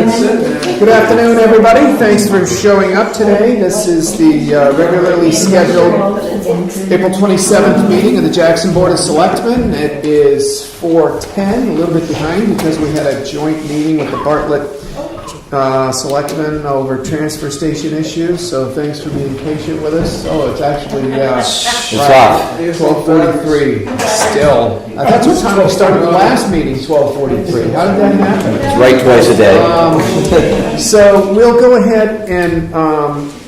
Good afternoon, everybody. Thanks for showing up today. This is the regularly scheduled April 27th meeting of the Jackson Board of Selectmen. It is 4:10, a little bit behind because we had a joint meeting with the Bartlett Selectmen over transfer station issues. So thanks for being patient with us. Oh, it's actually it's off. 12:43 still. That's what time we started the last meeting, 12:43. How did that happen? It's right twice a day. So we'll go ahead and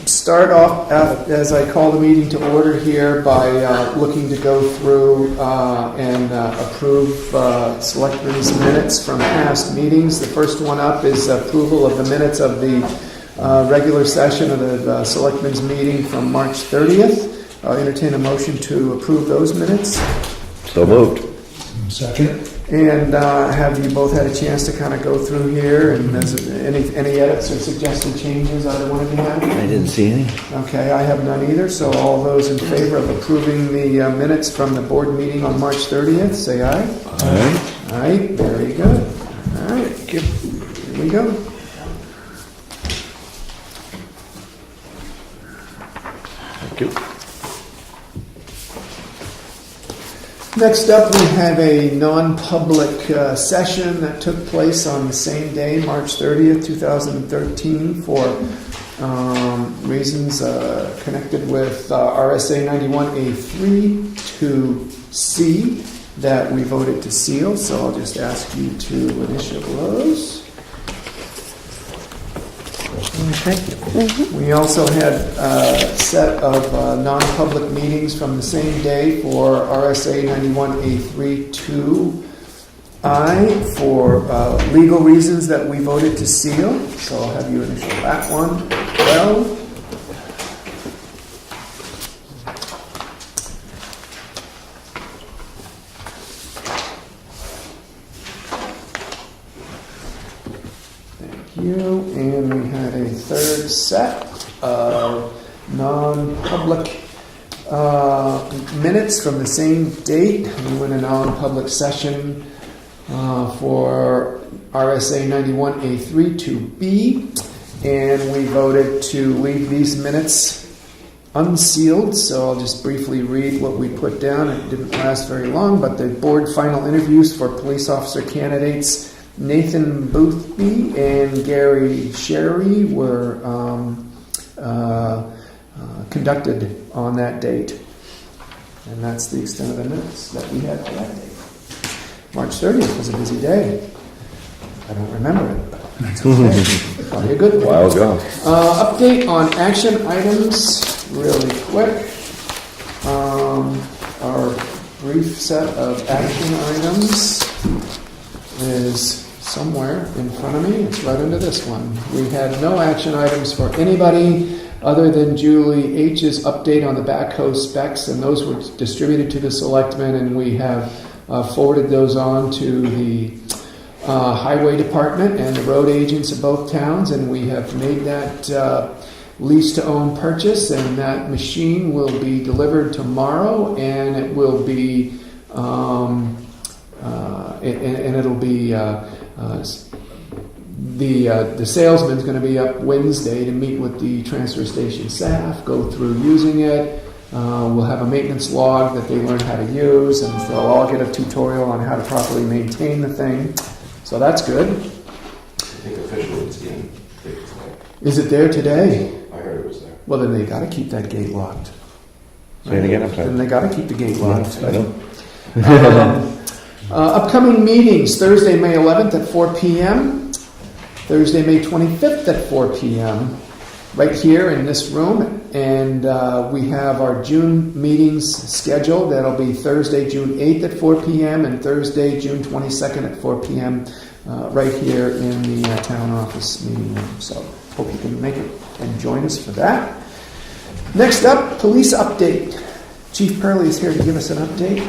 start off, as I call the meeting to order here, by looking to go through and approve Selectmen's minutes from past meetings. The first one up is approval of the minutes of the regular session of the Selectmen's meeting from March 30th. I'll entertain a motion to approve those minutes. So moved. Second. And have you both had a chance to kind of go through here? And any edits or suggested changes either one of you have? I didn't see any. Okay, I have none either. So all those in favor of approving the minutes from the board meeting on March 30th, say aye. Aye. Aye, very good. All right, here we go. Thank you. Next up, we have a non-public session that took place on the same day, March 30th, 2013, for reasons connected with RSA 91A3 to C that we voted to seal. So I'll just ask you to initial those. Okay. Mm-hmm. We also had a set of non-public meetings from the same day for RSA 91A3 2I for legal reasons that we voted to seal. So I'll have you initial that one. Well, you, and we had a third set of non-public minutes from the same date. We went in a non-public session for RSA 91A3 to B, and we voted to leave these minutes unsealed. So I'll just briefly read what we put down. It didn't last very long, but the board final interviews for police officer candidates Nathan Boothby and Gary Sherry were conducted on that date. And that's the extent of the minutes that we had for that date. March 30th was a busy day. I don't remember it, but that's okay. Probably a good thing. A while ago. Update on action items, really quick. Our brief set of action items is somewhere in front of me. It's right under this one. We had no action items for anybody other than Julie H's update on the backhoe specs, and those were distributed to the selectmen, and we have forwarded those on to the highway department and the road agents of both towns, and we have made that lease to own purchase, and that machine will be delivered tomorrow, and it will be and it'll be the salesman's going to be up Wednesday to meet with the transfer station staff, go through using it. We'll have a maintenance log that they learn how to use, and they'll all get a tutorial on how to properly maintain the thing. So that's good. I think officially it's in. Is it there today? I heard it was there. Well, then they got to keep that gate locked. Say it again, I'm sorry. Then they got to keep the gate locked. I know. Upcoming meetings, Thursday, May 11th at 4 p.m., Thursday, May 25th at 4 p.m., right here in this room. And we have our June meetings scheduled. That'll be Thursday, June 8th at 4 p.m. and Thursday, June 22nd at 4 p.m. Right here in the town office meeting room. So hope you can make it and join us for that. Next up, police update. Chief Purley is here to give us an update.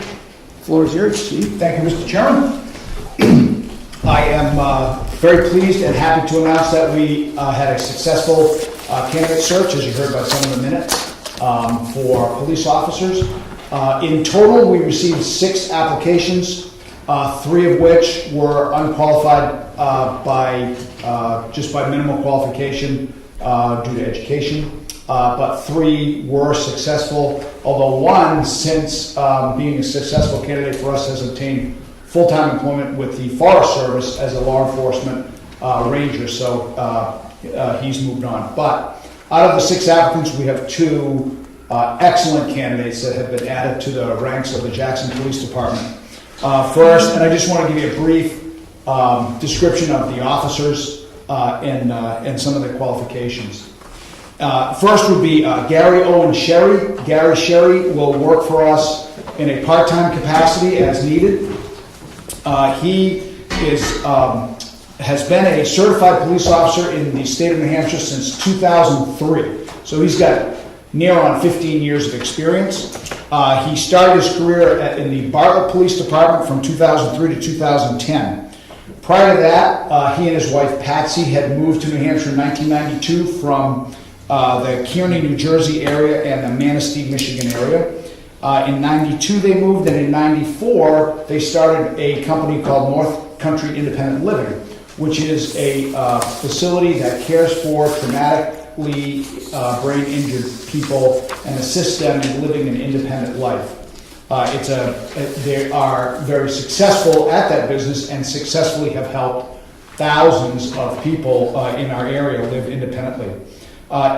Floor is yours, Chief. Thank you, Mr. Chairman. I am very pleased and happy to announce that we had a successful candidate search, as you heard by some of the minutes, for police officers. In total, we received 6 applications, 3 of which were unqualified by just by minimal qualification due to education, but 3 were successful, although one, since being a successful candidate for us, has obtained full-time employment with the Forest Service as a law enforcement ranger, so he's moved on. But out of the 6 applicants, we have 2 excellent candidates that have been added to the ranks of the Jackson Police Department. First, and I just want to give you a brief description of the officers and some of their qualifications. First would be Gary Owen Sherry. Gary Sherry will work for us in a part-time capacity as needed. He has been a certified police officer in the state of New Hampshire since 2003. So he's got near on 15 years of experience. He started his career in the Bartlett Police Department from 2003 to 2010. Prior to that, he and his wife Patsy had moved to New Hampshire in 1992 from the Kearney, New Jersey area and the Manistee, Michigan area. In 92 they moved, and in 94 they started a company called North Country Independent Living, which is a facility that cares for traumatically brain-injured people and assists them in living an independent life. They are very successful at that business and successfully have helped thousands of people in our area live independently.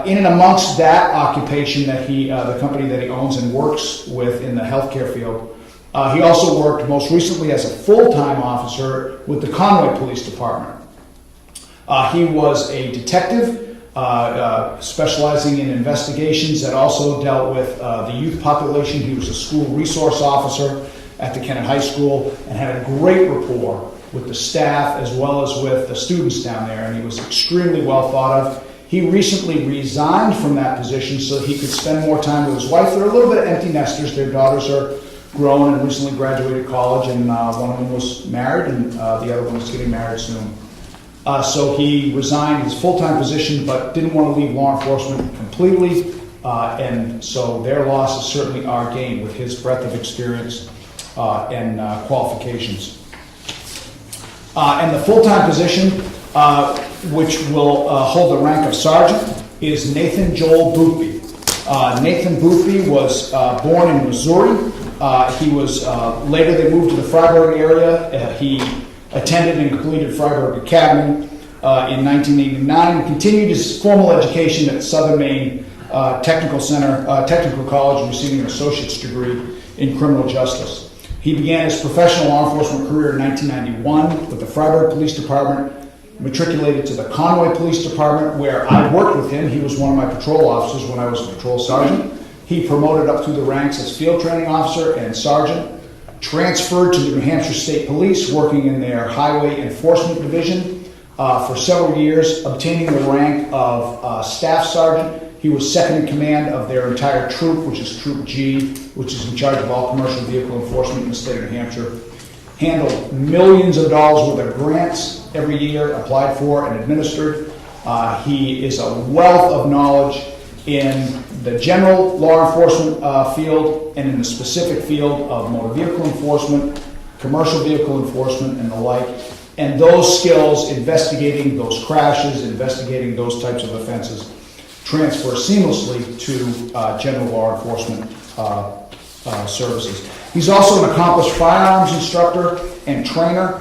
In and amongst that occupation that the company that he owns and works with in the healthcare field, he also worked most recently as a full-time officer with the Conway Police Department. He was a detective specializing in investigations that also dealt with the youth population. He was a school resource officer at the Kennett High School and had a great rapport with the staff as well as with the students down there, and he was extremely well thought of. He recently resigned from that position so he could spend more time with his wife. They're a little bit empty nesters. Their daughters are grown and recently graduated college, and one of them was married, and the other one is getting married soon. So he resigned his full-time position, but didn't want to leave law enforcement completely, and so their loss is certainly our gain with his breadth of experience and qualifications. And the full-time position, which will hold the rank of sergeant, is Nathan Joel Boothby. Nathan Boothby was born in Missouri. He was later they moved to the Freiburg area. He attended and completed Freiburg Academy in 1989. He continued his formal education at Southern Maine Technical College, receiving an associate's degree in criminal justice. He began his professional law enforcement career in 1991 with the Freiburg Police Department, matriculated to the Conway Police Department, where I worked with him. He was one of my patrol officers when I was a patrol sergeant. He promoted up through the ranks as field training officer and sergeant, transferred to the New Hampshire State Police, working in their Highway Enforcement Division for several years, obtaining the rank of Staff Sergeant. He was second in command of their entire troop, which is Troop G, which is in charge of all commercial vehicle enforcement in the state of New Hampshire. Handled millions of dollars worth of grants every year, applied for and administered. He is a wealth of knowledge in the general law enforcement field and in the specific field of motor vehicle enforcement, commercial vehicle enforcement, and the like. And those skills, investigating those crashes, investigating those types of offenses, transfer seamlessly to general law enforcement services. He's also an accomplished firearms instructor and trainer.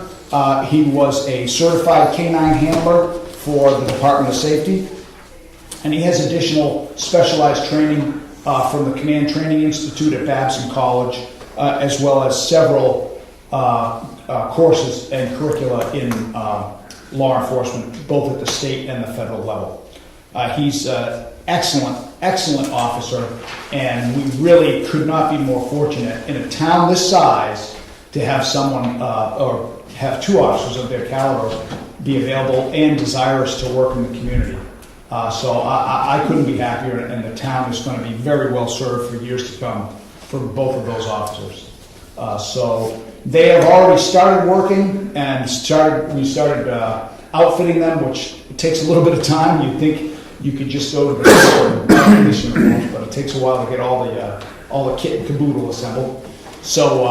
He was a certified K-9 handler for the Department of Safety. And he has additional specialized training from the Command Training Institute at Babson College, as well as several courses and curricula in law enforcement, both at the state and the federal level. He's an excellent officer, and we really could not be more fortunate in a town this size to have someone, or have 2 officers of their caliber be available and desirous to work in the community. So I couldn't be happier, and the town is going to be very well served for years to come for both of those officers. So they have already started working, and we started outfitting them, which takes a little bit of time. You'd think you could just go to the store and buy police uniforms, but it takes a while to get all the kit and caboodle assembled. So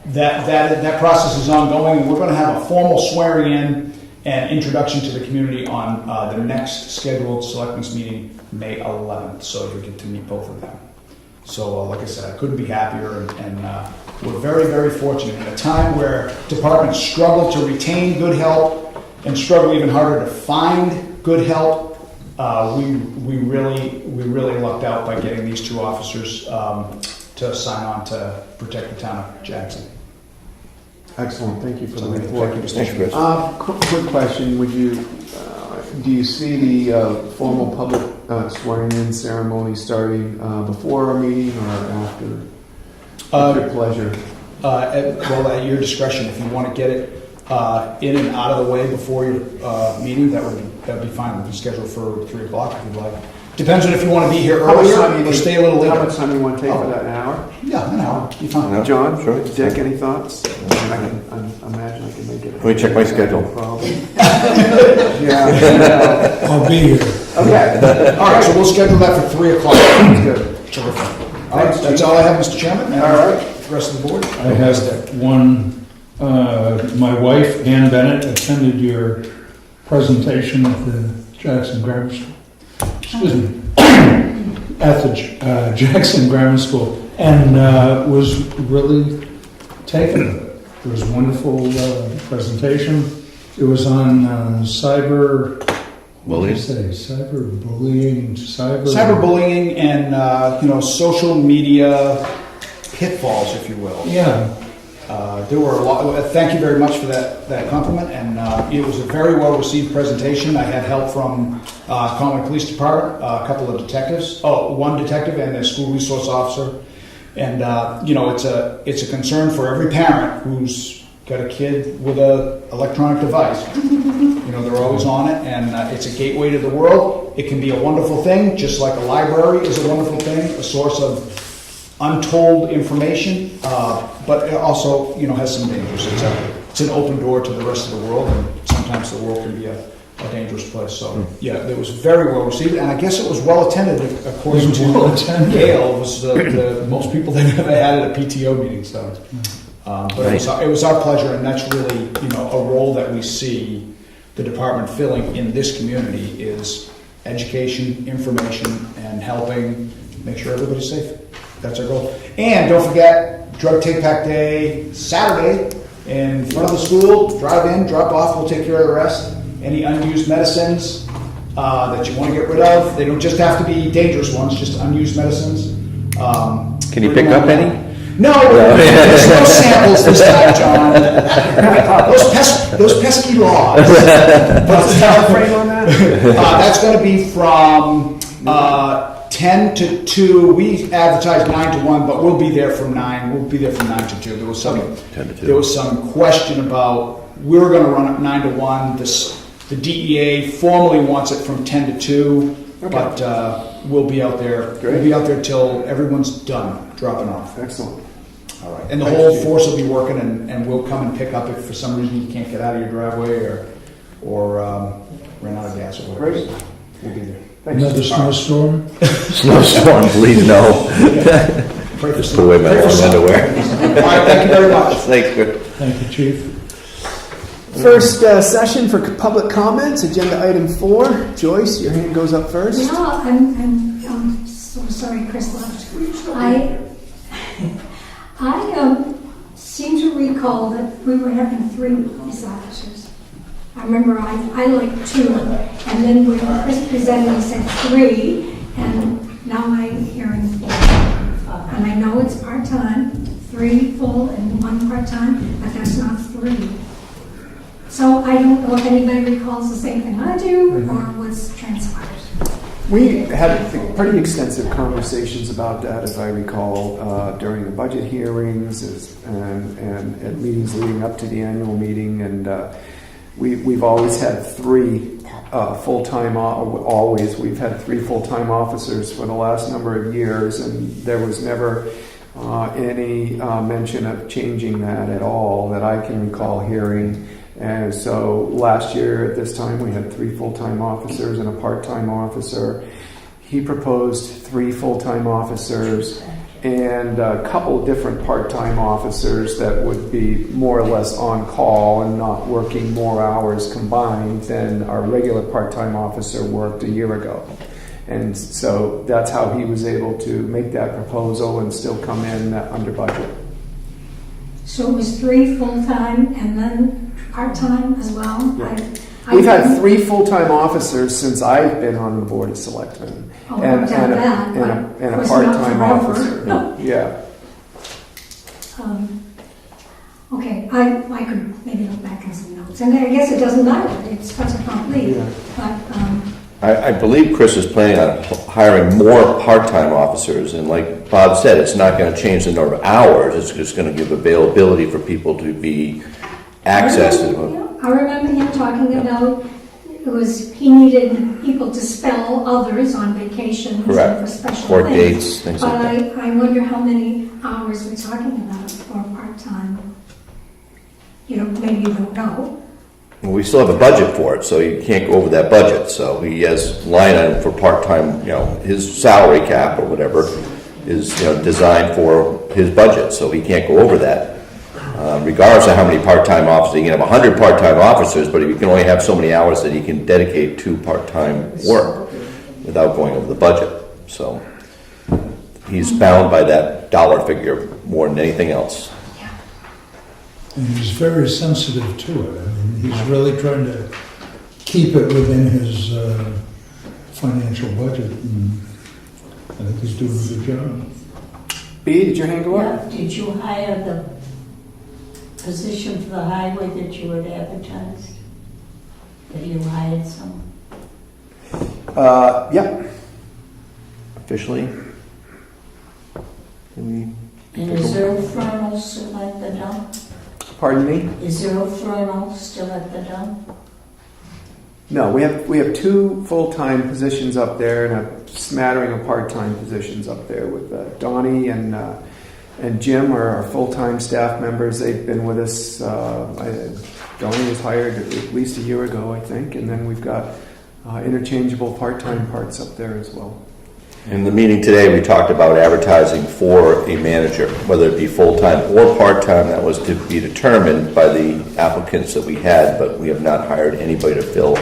that process is ongoing, and we're going to have a formal swearing in and introduction to the community on the next scheduled Selectmen's meeting, May 11th. So you get to meet both of them. So, like I said, I couldn't be happier, and we're very, very fortunate in a time where departments struggle to retain good help and struggle even harder to find good help. We really lucked out by getting these two officers to sign on to protect the town of Jackson. Excellent, thank you for the So, report. thank you, Mr. Thanks, Chairman. Chris. Quick question, do you see the formal public swearing-in ceremony starting before our meeting or after? At your pleasure. At your discretion, if you want to get it in and out of the way before your meeting, that'd be fine. We can schedule for 3 o'clock if you'd like. Depends on if you want to be here How much earlier time or stay a little later. How much time do you want to take for that, an hour? Yeah, an hour. Be fine. No. John, Sure. Dick, any thoughts? I imagine I can make it. Let me check my schedule. Probably. Yeah. I'll be here. Okay, All right, so we'll schedule that for 3 o'clock. good. Terrific. All right, that's all I have, Mr. Chairman. And All right. the rest of the board. I have one, my wife, Ann Bennett, attended your presentation at the Jackson Grammar School. Excuse me. At the Jackson Grammar School, and was really taken with it. It was a wonderful presentation. It was on cyber... What did you say? Cyberbullying, Cyberbullying and social media pitfalls, if you will. Yeah. There were a lot. Thank you very much for that compliment, and it was a very well received presentation. I had help from Conway Police Department, a couple of detectives. One detective and a school resource officer. And it's a concern for every parent who's got a kid with an electronic device. They're always on it, and it's a gateway to the world. It can be a wonderful thing, just like a library is a wonderful thing, a source of untold information, but it also, has some dangers. It's an open door to the rest of the world, and sometimes the world can be a dangerous place. So, it was very well received, and I guess it was well attended, according to Gail. It was the most people they've ever had at a PTO meeting. So, but it was our pleasure, and that's really, a role that we see the department filling in this community is education, information, and helping make sure everybody's safe. That's our goal. And don't forget, Drug Take Back Day, Saturday, in front of the school. Drive in, drop off, we'll take care of the rest. Any unused medicines that you want to get rid of. They don't just have to be dangerous ones, just unused medicines. Can you pick up any? No, there's no samples this time, John. Those pesky laws. What's the time frame on that? That's going to be from 10 to 2. We advertised 9 to 1, but we'll be there from 9. We'll be there from 9 to 2. There was some 10 to 2. There was some question about we were going to run it 9 to 1. The DEA formally wants it from 10 to 2, but we'll be out there. Great. We'll be out there till everyone's done dropping off. Excellent. All right. And the whole force will be working, and we'll come and pick up if for some reason you can't get out of your driveway or ran out of gas or whatever. Great. So we'll be there. Another snowstorm? Snowstorm, please no. Pray for Put away my long underwear. All right, thank you very much. Thanks, Chris. Thank you, Chief. First session for public comments, agenda item 4. Joyce, your hand goes up first. No, I'm so sorry, Chris left. I seem to recall that we were having 3 police officers. I remember I liked 2, and then when Chris presented, he said 3, and now I'm hearing 4. And I know it's part-time, 3 full and 1 part-time, but that's not 3. So I don't know if anybody recalls the same thing I do, or what's transpired. We had pretty extensive conversations about that, as I recall, during the budget hearings and at meetings leading up to the annual meeting. And we've always had 3 full-time, we've had 3 full-time officers for the last number of years, and there was never any mention of changing that at all that I can recall hearing. And so last year at this time we had 3 full-time officers and a part-time officer. He proposed 3 full-time officers, and a couple different part-time officers that would be more or less on call and not working more hours combined than our regular part-time officer worked a year ago. And so that's how he was able to make that proposal and still come in under budget. So it was 3 full-time and then part-time as well? Yeah. I We've had didn't- 3 full-time officers since I've been on the Board of Selectmen. Oh, I've done that, and but a was not part-time forever. officer. No. Yeah. Okay, I could maybe look back in some notes, and I guess it doesn't matter, it's fait accompli, Yeah. but, I believe Chris is planning on hiring more part-time officers, and like Bob said, it's not gonna change the number of hours, it's just gonna give availability for people to be accessed. I remember him talking about, he needed people to spell others on vacations and Correct. for special Court things. dates, things like that. But I wonder how many hours we're talking about for part-time. You know, maybe you don't know. Well, we still have a budget for it, so you can't go over that budget, so he has line item for part-time, his salary cap or whatever is, designed for his budget, so he can't go over that. Regardless of how many part-time officers, you can have 100 part-time officers, but you can only have so many hours that he can dedicate to part-time work without going over the budget. So he's bound by that dollar figure more than anything else. And he's very sensitive to it. I mean, he's really trying to keep it within his financial budget, and I think he's doing a good job. B, did your hand go up? Yeah, did you hire the position for the highway that you had advertised? Have you hired someone? Yep. Officially? And is Earl Fernal still at the dump? Pardon me? Is Earl Fernal still at the dump? No, we have 2 full-time positions up there and a smattering of part-time positions up there with Donnie and Jim are our full-time staff members. They've been with us. Donnie was hired at least a year ago, I think, and then we've got interchangeable part-time parts up there as well. In the meeting today, we talked about advertising for a manager, whether it be full-time or part-time. That was to be determined by the applicants that we had, but we have not hired anybody to fill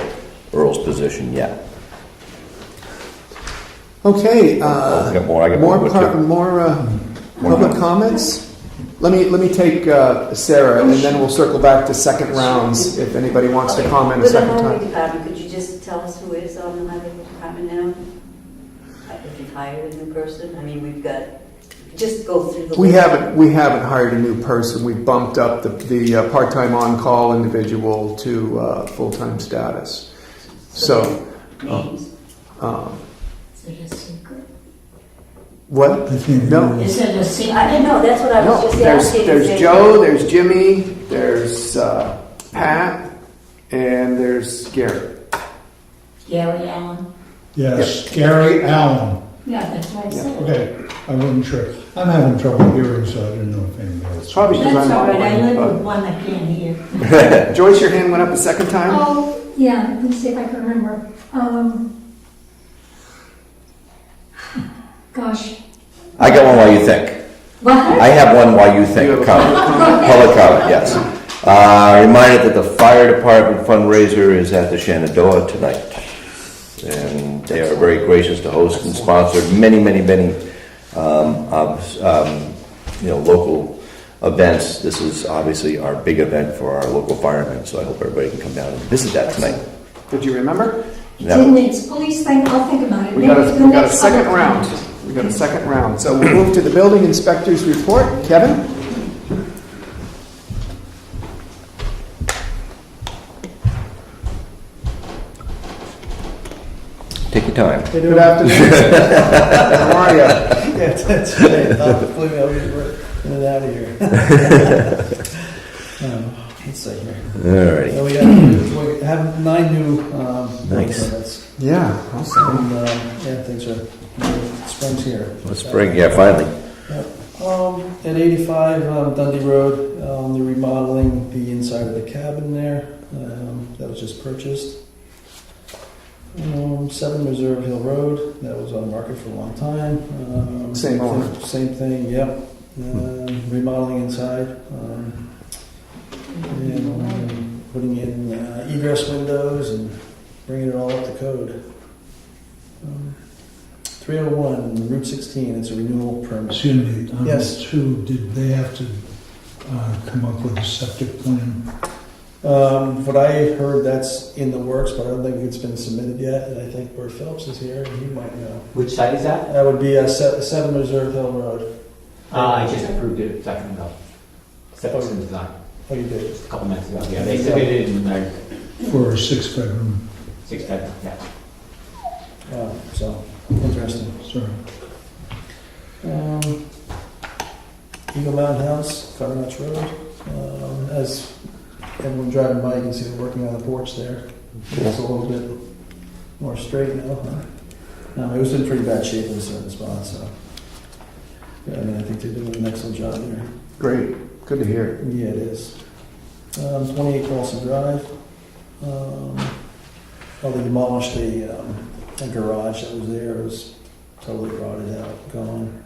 Earl's position yet. Okay. I got more Public comments. Let me take Sarah, and then we'll circle back to second rounds if anybody wants to comment a With the second highway time. department, could you just tell us who is on the highway department now? If you've hired a new person, I mean, we've got, just go through the. We list. haven't hired a new person. We bumped up the part-time on-call individual to full-time status. So, Is Names. it a secret? what? I think No. Is it a secret? I didn't know, that's what I was No, just asking. there's Joe, there's Jimmy, there's Pat, and there's Gary. Gary Allen? Yes, Gary Allen. Yeah, that's what I said. Okay, I wasn't sure. I'm having trouble hearing, so I didn't know if anybody else. Probably because That's I'm all not right, I live with one. one that can't hear. But Joyce, your hand went up a second time. oh, yeah, let me see if I can remember. Gosh. I got one while you think. What? I have one while you You think. have a Comment. public comment? Public comment, yes. Reminded that the fire department fundraiser is at the Shenandoah tonight. And they are very gracious to host and sponsor many local events. This is obviously our big event for our local firemen, so I hope everybody can come down and visit that tonight. Did you remember? Didn't it's police thing, I'll think about it. We got Maybe the a next second public round. comment. We got a second round. So we'll move to the building inspector's report. Kevin? Take your time. Good afternoon. How are you? Yeah, that's right. Believe me, I'll get in and out of here. Let's see here. All right. So we have 9 new Nice. permits. Yeah. Awesome. And, yeah, things are, spring's here. Let's bring, yeah, finally. At 85 Dundee Road, they're remodeling the inside of the cabin there. That was just purchased. 7 Reserve Hill Road, that was on the market for a long time. Same owner. Same thing, yep. Remodeling inside. And putting in egress windows and bringing it all up to code. 301 Route 16, it's a renewal permit. Excuse me, Yes. did they have to come up with a septic plan? What I heard, that's in the works, but I don't think it's been submitted yet, and I think Bert Phillips is here, and he might know. Which site is that? That would be 7 Reserve Hill Road. I just approved it a second ago. Septic system design, Oh, you did? just a couple minutes ago. Yeah, they submitted in like For a 6-bedroom, 6 bedroom, yeah. So, interesting. sorry. Eagle Mountain House, Carter Notch Road. As everyone driving by, you can see they're working on the porch there. It's a little bit more straight now. It was in pretty bad shape in certain spots, so. Yeah, I mean, I think they're doing an excellent job there. Great, good to hear. Yeah, it is. 28 Carlson Drive. They demolished a garage that was there. It was totally rotted out, gone.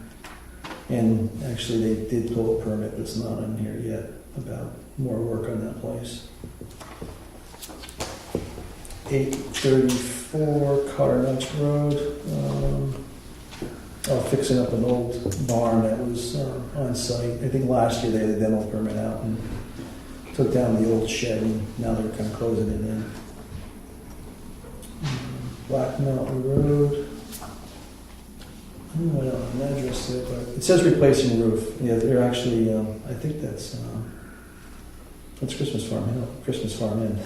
And actually, they did pull a permit that's not on here yet about more work on that place. 834 Carter Notch Road. Fixing up an old barn that was on site. I think last year they had a demo permit out and took down the old shed, and now they're kind of closing it in. Black Mountain Road. I don't know an address there, but it says replacing roof. Yeah, they're actually, I think that's Christmas Farm Hill, Christmas Farm Inn.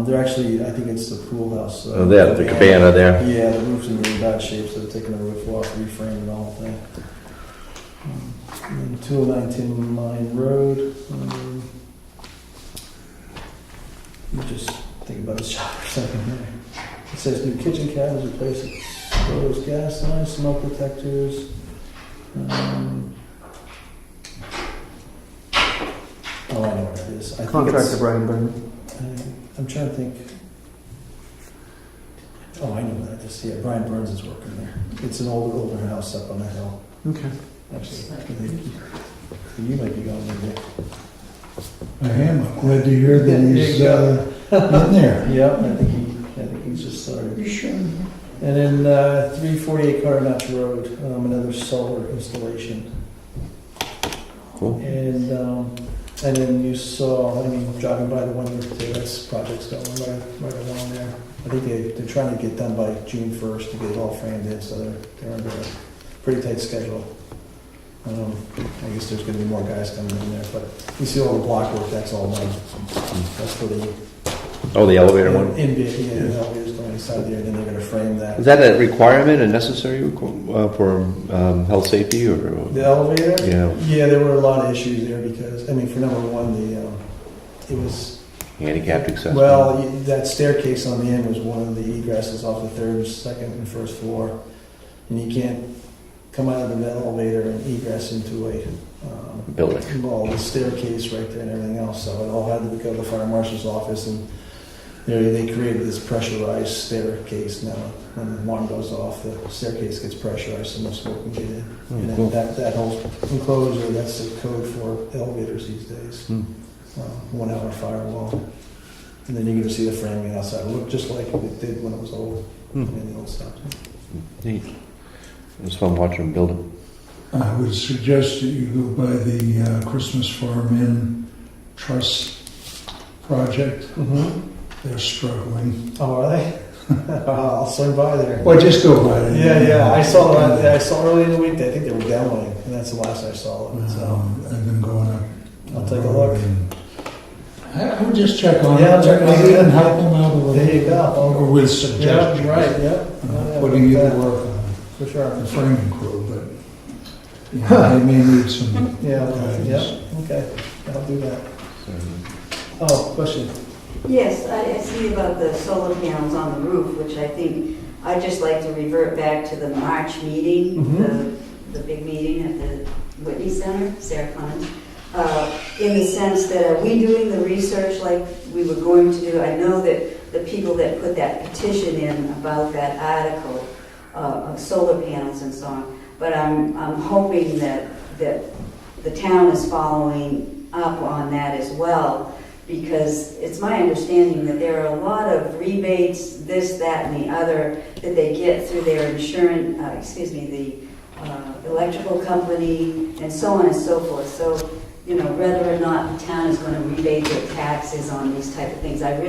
They're actually, I think it's the pool house. There, the cabana there. Yeah, the roof's in really bad shape, so they're taking the roof off, reframing the whole thing. And 209 Tin Mine Road. Let me just think about this shop for a second here. It says new kitchen cabinets, replace exposed gas lines, smoke detectors. I know what it is. I think Contractor it's- Brian Byrne. I'm trying to think. Oh, I know that. Just yeah, Brian Burns is working there. It's an older house up on the hill. Okay. Actually, you might be going there, Dick. I am, I'm glad to hear that Yeah, he's you go. in there. Yeah, I think he's just started. You sure? And then 348 Carter Notch Road, another solar installation. Cool. And then you saw, driving by the one too, that's project's going right along there. I think they're trying to get done by June 1st to get it all framed in, so they're under a pretty tight schedule. I guess there's going to be more guys coming in there, but you see all the block work, that's all done. That's for the Oh, the elevator one? the elevator's going inside there, and then they're going to frame that. Is that a requirement, a necessary for health safety or? The elevator? Yeah. Yeah, there were a lot of issues there because, for number one, it was, Handicapped accessible? well, that staircase on the end was one of the egresses off the third, second, and first floor. And you can't come out of the elevator and egress into a, Building. well, the staircase right there and everything else. So it all had to go to the fire marshal's office, and they created this pressurized staircase. Now, when one goes off, the staircase gets pressurized so no smoke can get in. And then cool. that whole enclosure, that's the code for elevators these days. 1 hour firewall. And then you're going to see the framing outside. It looked just like it did when it was old. The old stuff. Neat. It was fun watching them build it. I would suggest that you go by the Christmas Farm Inn Trust project. They're struggling. Oh, are they? I'll swing by there. Well, just go by it. Yeah. I saw early in the week. I think they were demoing, and that's the last I saw of it. So I've been going up. I'll take a look. I would just check on Yeah, it. check on Maybe it. even help them out a little. There you go. Or with suggestions. Yeah, right. Yeah. Putting you to work on For sure. the framing crew, but they may need some Yeah. guidance. Okay. I'll do that. Oh, question. Yes, I see about the solar panels on the roof, which I think, I'd just like to revert back to the March meeting, the big meeting at the Whitney Center, Sarah Clemens, in the sense that are we doing the research like we were going to do? I know that the people that put that petition in about that article of solar panels and so on. But I'm hoping that the town is following up on that as well, because it's my understanding that there are a lot of rebates, this, that, and the other, that they get through their insurance, the electrical company, and so on and so forth. So, whether or not the town is going to rebate their taxes on these type of things, I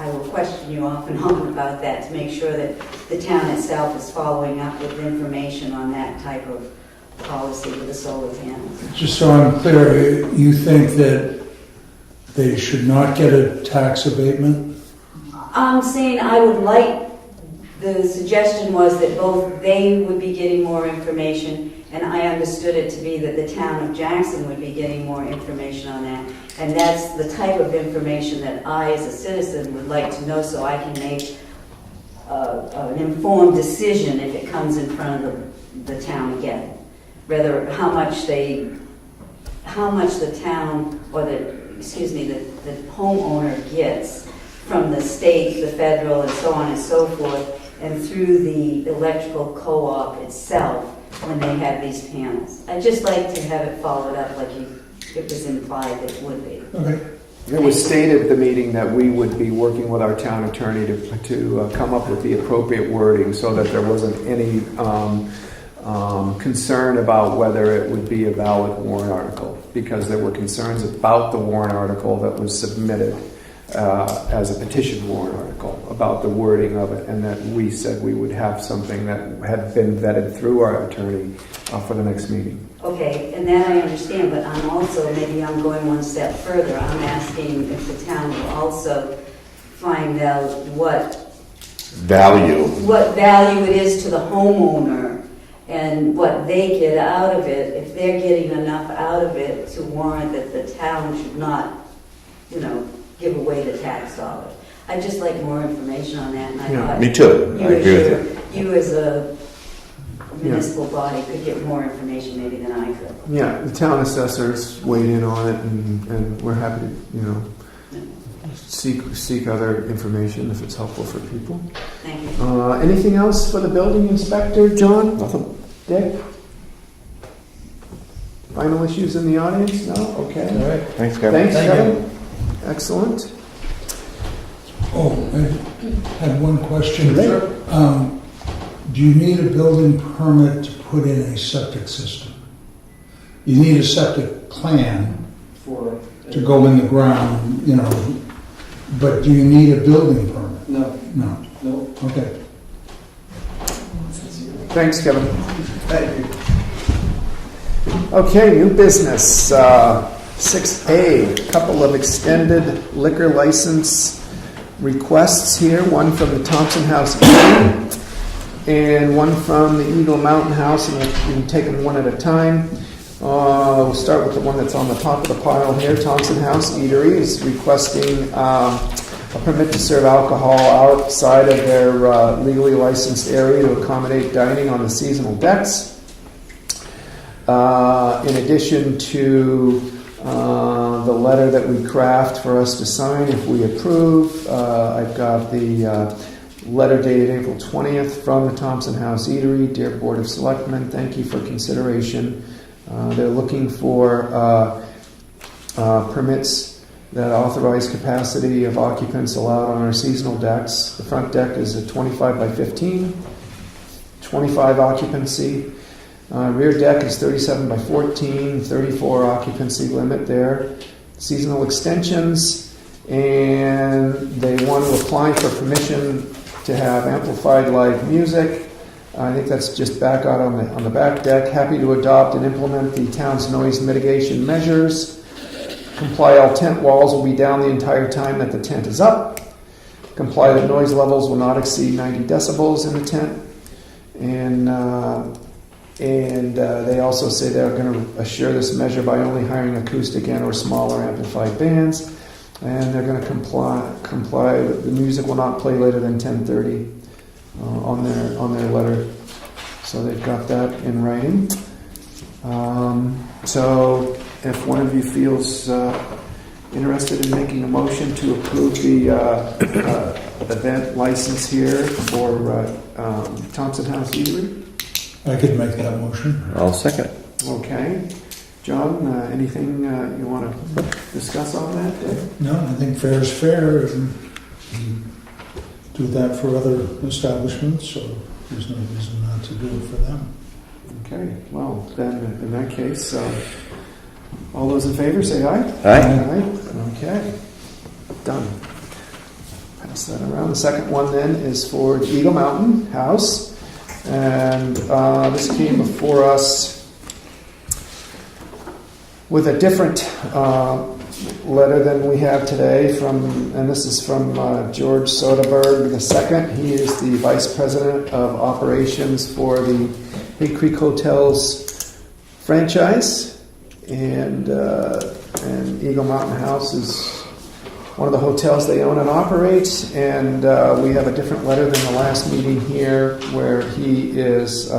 will question you off and on about that to make sure that the town itself is following up with information on that type of policy with the solar panels. Just so I'm clear, you think that they should not get a tax abatement? I'm saying I would like, the suggestion was that both they would be getting more information, and I understood it to be that the town of Jackson would be getting more information on that. And that's the type of information that I, as a citizen, would like to know so I can make an informed decision if it comes in front of the town again. Rather, how much the town, or the homeowner gets from the state, the federal, and so on and so forth, and through the electrical co-op itself when they have these panels. I'd just like to have it followed up like it was implied that it would be. Okay. It was stated at the meeting that we would be working with our town attorney to come up with the appropriate wording so that there wasn't any concern about whether it would be a valid warrant article, because there were concerns about the warrant article that was submitted as a petition warrant article about the wording of it, and that we said we would have something that had been vetted through our attorney for the next meeting. Okay, and that I understand, but maybe I'm going one step further. I'm asking if the town will also find out what value it is to the homeowner and what they get out of it, if they're getting enough out of it to warrant that the town should not, give away the tax dollars. I'd just like more information on that, and I thought Me too. I agree with you. You as a municipal body could get more information maybe than I could. Yeah, the town assessors weighed in on it, and we're happy to, seek other information if it's helpful for people. Thank you. Anything else for the building inspector, John? Nothing. Dick? Final issues in the audience? No? Okay. All right. Thanks, Kevin. Thanks, Kevin. Excellent. Oh, I had one question. Sure. Do you need a building permit to put in a septic system? You need a septic plan to go in the ground, but do you need a building permit? No. No. No. Okay. Thanks, Kevin. Thank you. Okay, new business. 6A, couple of extended liquor license requests here. One from the Thompson House and one from the Eagle Mountain House, and we can take them one at a time. We'll start with the one that's on the top of the pile here. Thompson House Eatery is requesting a permit to serve alcohol outside of their legally licensed area to accommodate dining on the seasonal decks. In addition to the letter that we craft for us to sign if we approve, I've got the letter dated April 20th from the Thompson House Eatery. Dear Board of Selectmen, thank you for consideration. They're looking for permits that authorize capacity of occupants allowed on our seasonal decks. The front deck is a 25 by 15, 25 occupancy. Rear deck is 37 by 14, 34 occupancy limit there. Seasonal extensions, and they want to apply for permission to have amplified live music. I think that's just back out on the back deck. Happy to adopt and implement the town's noise mitigation measures. Comply all tent walls will be down the entire time that the tent is up. Comply that noise levels will not exceed 90 decibels in the tent. And they also say they're going to assure this measure by only hiring acoustic and or smaller amplified bands. And they're going to comply that the music will not play later than 10:30 on their letter. So they've got that in writing. So if one of you feels interested in making a motion to approve the event license here for Thompson House Eatery? I could make that motion. I'll second it. Okay. John, anything you want to discuss on that? Dick? No, I think fair is fair, and we do that for other establishments, so there's no reason not to do it for them. Okay, well, then, in that case, all those in favor, say aye. Aye. Okay, done. Pass that around. The second one then is for the Eagle Mountain House, and this came before us with a different letter than we have today and this is from George Soderberg II. He is the Vice President of Operations for the Hay Creek Hotels franchise, and Eagle Mountain House is one of the hotels they own and operate, and we have a different letter than the last meeting here where he is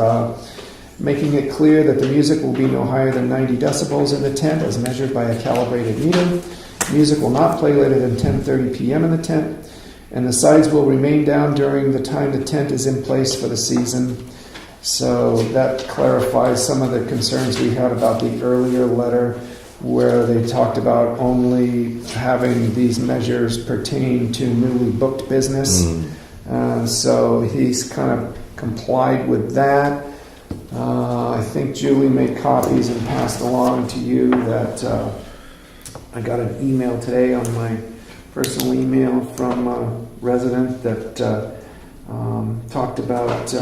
making it clear that the music will be no higher than 90 decibels in the tent as measured by a calibrated meter. Music will not play later than 10:30 p.m. in the tent, and the sides will remain down during the time the tent is in place for the season. So that clarifies some of the concerns we had about the earlier letter where they talked about only having these measures pertain to newly booked business. So he's kind of complied with that. I think Julie made copies and passed along to you that I got an email today on my personal email from a resident that talked about,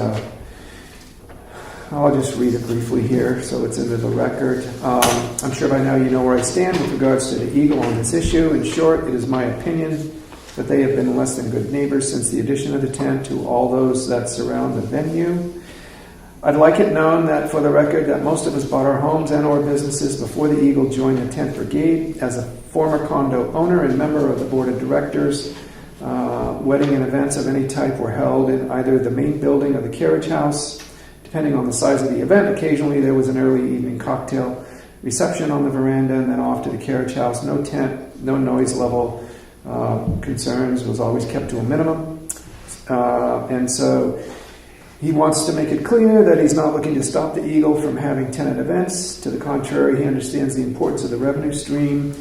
I'll just read it briefly here so it's into the record. I'm sure by now you know where I stand with regards to the Eagle on this issue. In short, it is my opinion that they have been less than good neighbors since the addition of the tent to all those that surround the venue. I'd like it known that, for the record, that most of us bought our homes and or businesses before the Eagle joined the Tent Brigade. As a former condo owner and member of the board of directors, wedding and events of any type were held in either the main building or the carriage house. Depending on the size of the event, occasionally there was an early evening cocktail reception on the veranda and then off to the carriage house. No tent, no noise level concerns, was always kept to a minimum. And so he wants to make it clear that he's not looking to stop the Eagle from having tenant events. To the contrary, he understands the importance of the revenue stream.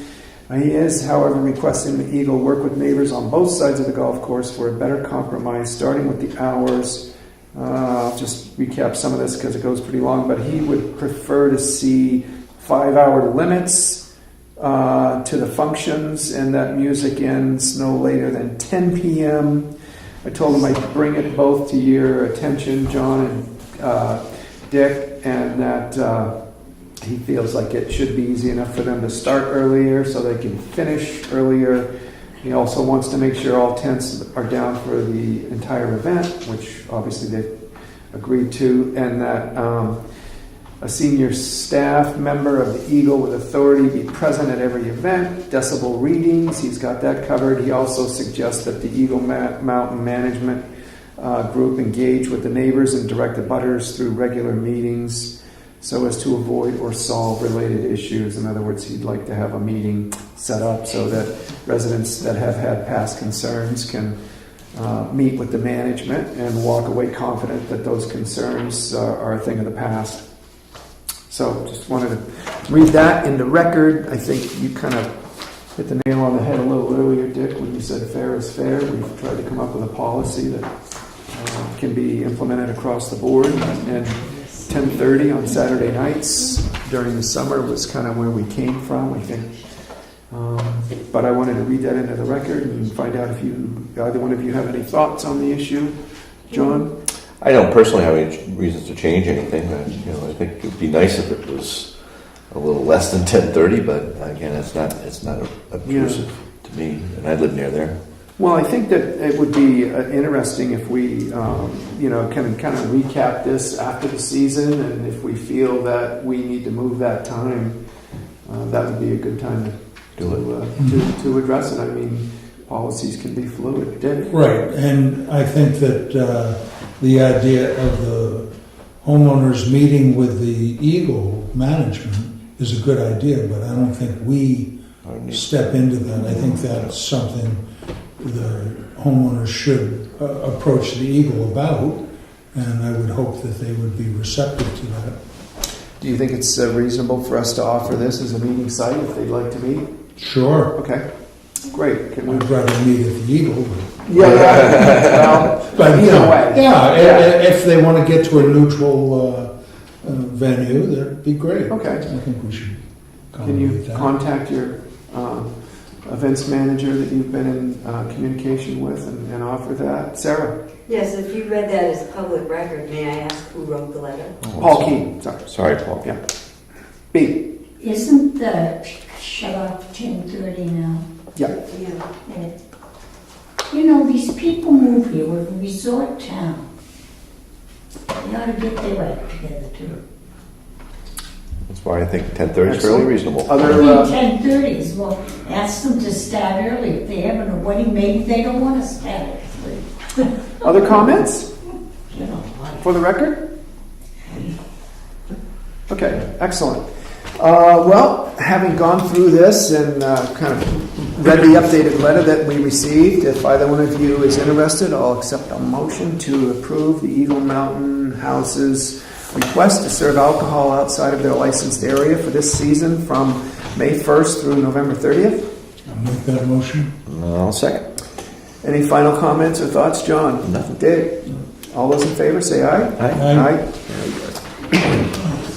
He is, however, requesting the Eagle work with neighbors on both sides of the golf course for a better compromise, starting with the hours. I'll just recap some of this because it goes pretty long, but he would prefer to see 5-hour limits to the functions and that music ends no later than 10 p.m. I told him I'd bring it both to your attention, John and Dick, and that he feels like it should be easy enough for them to start earlier so they can finish earlier. He also wants to make sure all tents are down for the entire event, which obviously they've agreed to, and that a senior staff member of the Eagle with authority be present at every event. Decibel readings, he's got that covered. He also suggests that the Eagle Mountain Management Group engage with the neighbors and direct the butters through regular meetings so as to avoid or solve related issues. In other words, he'd like to have a meeting set up so that residents that have had past concerns can meet with the management and walk away confident that those concerns are a thing of the past. So just wanted to read that in the record. I think you kind of hit the nail on the head a little earlier, Dick, when you said fair is fair. We've tried to come up with a policy that can be implemented across the board. And 10:30 on Saturday nights during the summer was kind of where we came from, I think. But I wanted to read that into the record and find out if either one of you have any thoughts on the issue. John? I don't personally have any reasons to change anything. I think it would be nice if it was a little less than 10:30, but again, it's not obtrusive to me, and I live near there. Well, I think that it would be interesting if we, can kind of recap this after the season, and if we feel that we need to move that time, that would be a good time to address it. I mean, policies can be fluid. Dick? Right, and I think that the idea of the homeowners meeting with the Eagle management is a good idea, but I don't think we step into that. I think that's something the homeowners should approach the Eagle about, and I would hope that they would be receptive to that. Do you think it's reasonable for us to offer this as a meeting site if they'd like to meet? Sure. Okay, great. Can we? I'd rather meet at the Eagle. Yeah, well, But either way. Yeah, if they want to get to a neutral venue, that'd be great. Okay. I think we should Can you accommodate that. contact your events manager that you've been in communication with and offer that? Sarah? Yes, if you read that as public record, may I ask who wrote the letter? Paul Keane, sorry. Sorry, Paul. Yeah. B. Isn't the shut off 10:30 now? Yeah. Yeah. You know, these people move here, we're a resort town. They ought to get their act together too. That's why I think 10:30 is fairly reasonable. I Other, mean, 10:30 is, well, ask them to start early. If they're having a wedding, maybe they don't want to start at 3. other comments You know, for the record? Okay, excellent. Well, having gone through this and kind of read the updated letter that we received, if either one of you is interested, I'll accept a motion to approve the Eagle Mountain House's request to serve alcohol outside of their licensed area for this season from May 1st through November 30th. I'll make that motion. I'll second. Any final comments or thoughts, John? Nothing. Dave? All those in favor, say aye. Aye. Very good.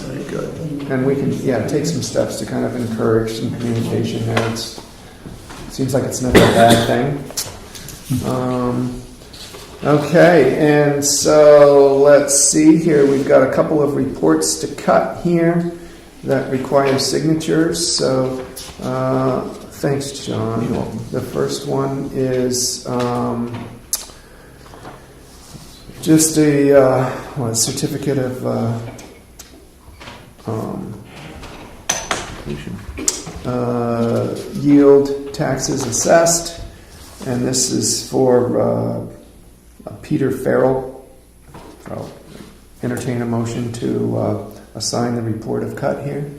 Very good. And we can, take some steps to kind of encourage some communication there. It seems like it's never a bad thing. Okay, and so let's see here. We've got a couple of reports to cut here that require signatures. So thanks, John. The first one is just a certificate of yield taxes assessed, and this is for Peter Farrell. I'll entertain a motion to assign the report of cut here.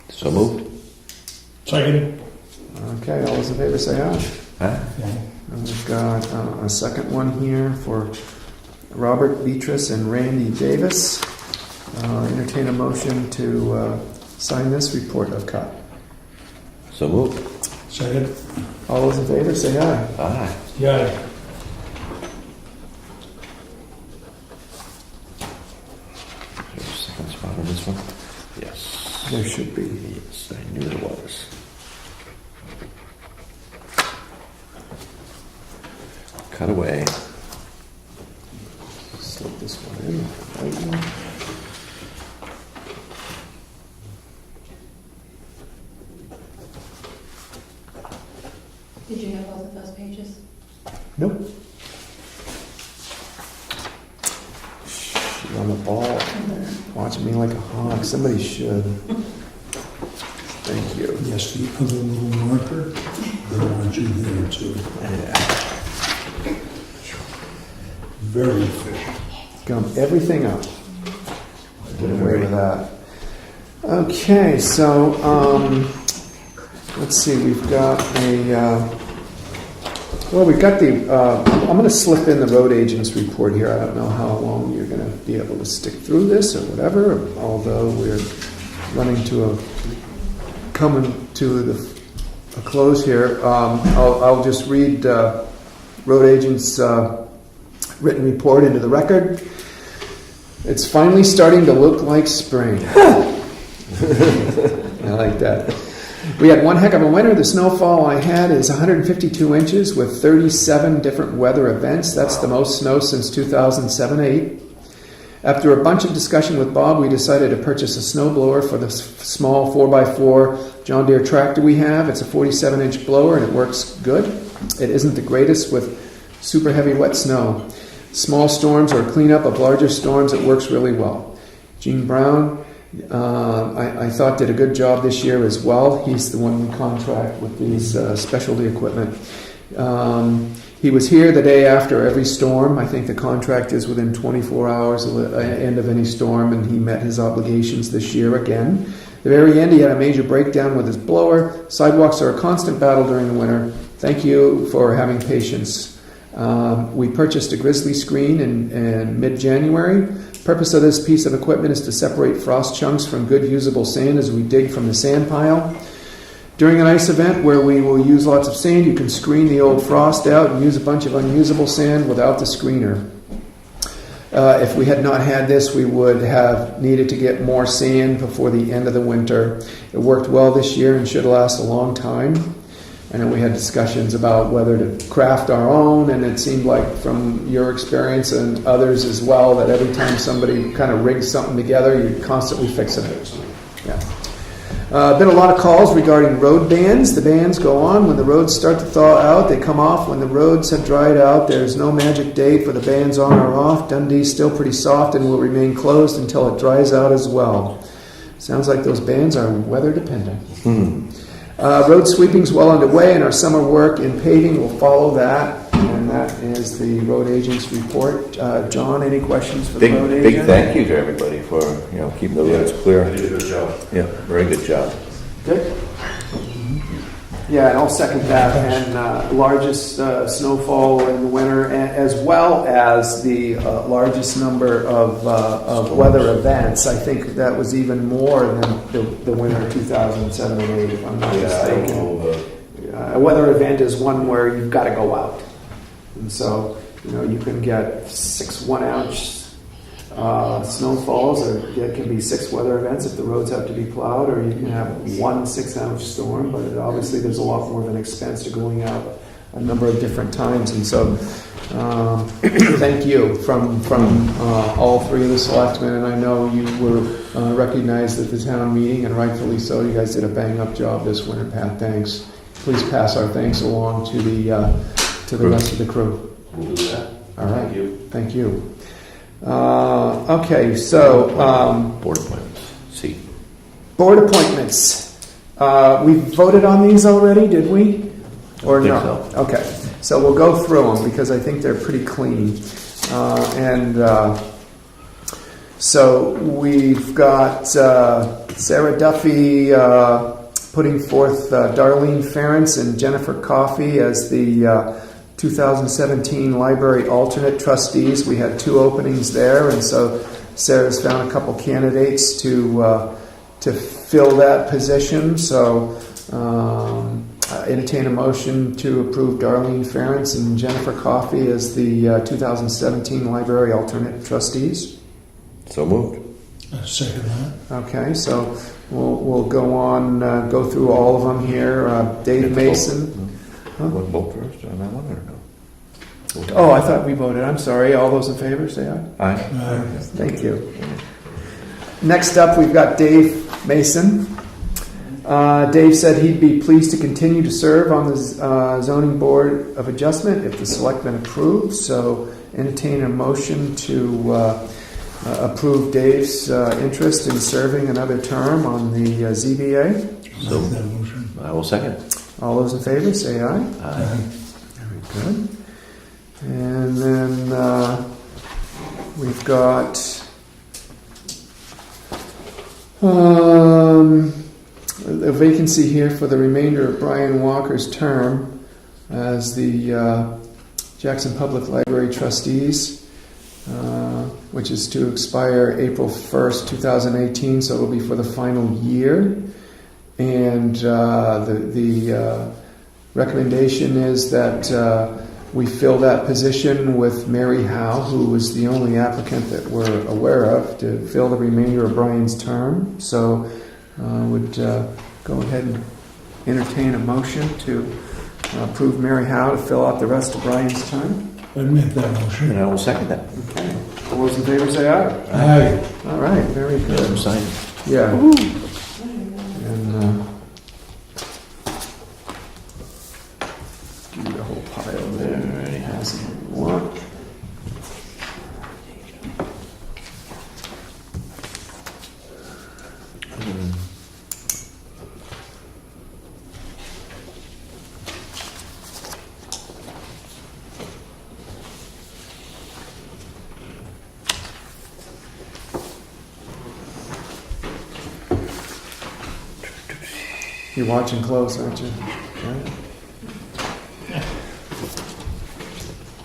So moved. Second. Okay, all those in favor say aye. Aye. And we've got a second one here for Robert Beatrice and Randy Davis. Entertain a motion to sign this report of cut. So moved. Second. All those in favor say aye. Aye. Yeah. Is there a second spot on this one? Yes. There should be. Yes, I knew there was. Cut away. Slip this one in. Right. Did you have both of those pages? Nope. She's on the ball. Watching me like a hawk. Somebody should. Thank you. Yes, the other little marker. I want you there too. Yeah. Very efficient. Gum everything up. Get away with that. Okay, so let's see. We've got we've got the. I'm going to slip in the road agent's report here. I don't know how long you're going to be able to stick through this or whatever. Although we're coming to a close here. I'll just read road agent's written report into the record. It's finally starting to look like spring. I like that. We had one heck of a winter. The snowfall I had is 152 inches with 37 different weather events. That's the most snow since 2007-8. After a bunch of discussion with Bob, we decided to purchase a snowblower for the small 4x4 John Deere tractor we have. It's a 47-inch blower and it works good. It isn't the greatest with super heavy wet snow. Small storms or cleanup of larger storms, it works really well. Gene Brown, I thought did a good job this year as well. He's the one we contract with these specialty equipment. He was here the day after every storm. I think the contract is within 24 hours of the end of any storm, and he met his obligations this year again. the very end, he had a major breakdown with his blower. Sidewalks are a constant battle during the winter. Thank you for having patience. We purchased a grizzly screen in mid-January. Purpose of this piece of equipment is to separate frost chunks from good usable sand as we dig from the sand pile. During an ice event where we will use lots of sand, you can screen the old frost out and use a bunch of unusable sand without the screener. If we had not had this, we would have needed to get more sand before the end of the winter. It worked well this year and should last a long time. I know we had discussions about whether to craft our own, and it seemed like from your experience and others as well that every time somebody kind of rigs something together, you're constantly fixing it. Yeah. Been a lot of calls regarding road bans. The bans go on when the roads start to thaw out. They come off when the roads have dried out. There's no magic date for the bans on or off. Dundee's still pretty soft and will remain closed until it dries out as well. Sounds like those bans are weather dependent. Road sweeping's well underway, and our summer work in paving will follow that. And that is the road agent's report. John, any questions for the road agent? Big thank you to everybody for keeping the roads clear. You did a good job. Yeah, very good job. Good. Yeah, and I'll second that. And largest snowfall in the winter, as well as the largest number of weather events. I think that was even more than the winter 2007 and 8, if I'm not mistaken. A weather event is one where you've got to go out. And so, you can get 6 1-ounce snowfalls, or it can be 6 weather events if the roads have to be plowed, or you can have 1 6-ounce storm, but obviously there's a lot more of an expense to going out a number of different times. And so thank you from all 3 of the selectmen, and I know you were recognized at the town meeting, and rightfully so. You guys did a bang-up job this winter, Pat. Thanks. Please pass our thanks along to the rest of the crew. We'll do that. All right. Thank you. Okay, so Board appointments. See. board appointments. We voted on these already, did we? Or think no? so. Okay, so we'll go through them because I think they're pretty clean. So we've got Sarah Duffy putting forth Darlene Ferentz and Jennifer Coffey as the 2017 library alternate trustees. We had 2 openings there, and so Sarah's found a couple candidates to fill that position. So entertain a motion to approve Darlene Ferentz and Jennifer Coffey as the 2017 library alternate trustees. So moved. Second that. Okay, so we'll go on, go through all of them here. Dave Mason. Want to vote first on that one or no? Oh, I thought we voted. I'm sorry. All those in favor, say aye. Aye. Thank you. Next up, we've got Dave Mason. Dave said he'd be pleased to continue to serve on the Zoning Board of Adjustment if the selectmen approve. So entertain a motion to approve Dave's interest in serving another term on the ZBA. So Make that motion. I will second. All those in favor, say aye. Aye. Very good. And then we've got a vacancy here for the remainder of Brian Walker's term as the Jackson Public Library trustees, which is to expire April 1st, 2018, so it'll be for the final year. And the recommendation is that we fill that position with Mary Howe, who was the only applicant that we're aware of, to fill the remainder of Brian's term. So I would go ahead and entertain a motion to approve Mary Howe to fill out the rest of Brian's term. I'd make that motion. And I will second that. Okay. All those in favor say aye. Aye. All right, very I'm good. signing. Yeah. And give you the whole pile there. Alrighty. Pass them if you want. You're watching close, aren't you? Yeah.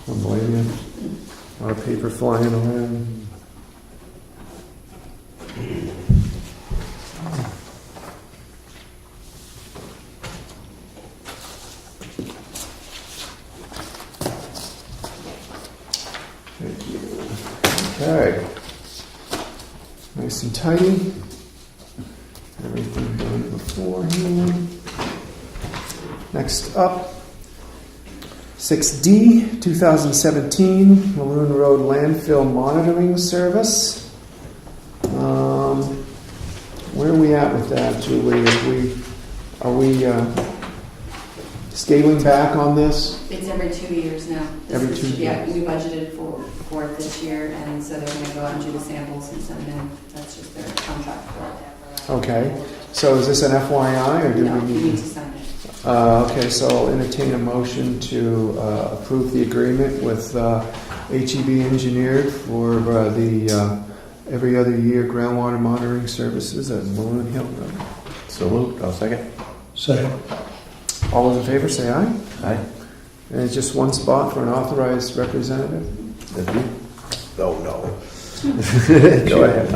Don't blame you. A lot of paper flying around. Thank you. Okay. Nice and tidy. Everything done beforehand. Next up, 6D, 2017, Maroon Road Landfill Monitoring Service. Where are we at with that, Julie? Are we scaling back on this? It's every 2 years now. Every 2 years? Yeah, we budgeted for it this year, and so they're going to go out and do the samples and send them in. That's just their contract for it. Okay. So is this an FYI, or do No, we you need need to sign it. Okay, so I'll entertain a motion to approve the agreement with HEB Engineered for the every other year groundwater monitoring services at Mullen Hill Road. So moved, I'll second. Second. All those in favor say aye. Aye. And it's just one spot for an authorized representative? That's you? Oh, no. Go ahead.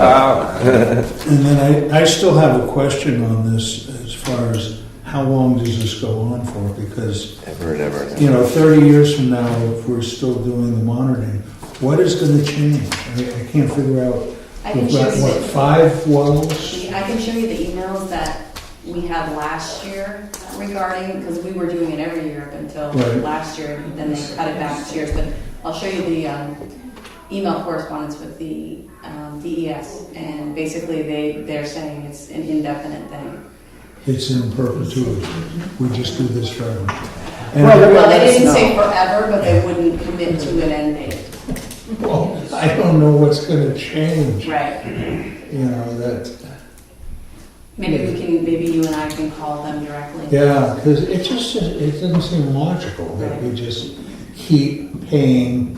And then I still have a question on this as far as how long does this go on for? Because, Ever and ever and ever. you know, 30 years from now, if we're still doing the monitoring, what is going to change? I can't figure out. I can We've show got, you what, the- 5 wells? I can show you the emails that we had last year regarding, because we were doing it every year up until Right. last year, then they cut it back to years. But I'll show you the email correspondence with the DES, and basically they're saying it's an indefinite thing. It's in perpetuity. We just do this forever. Well, Well, they didn't say forever, but they wouldn't commit to an end date. Well, I don't know what's going to change. Right. You know, that, Maybe you and I can call them directly. yeah, because it doesn't seem logical that we just keep paying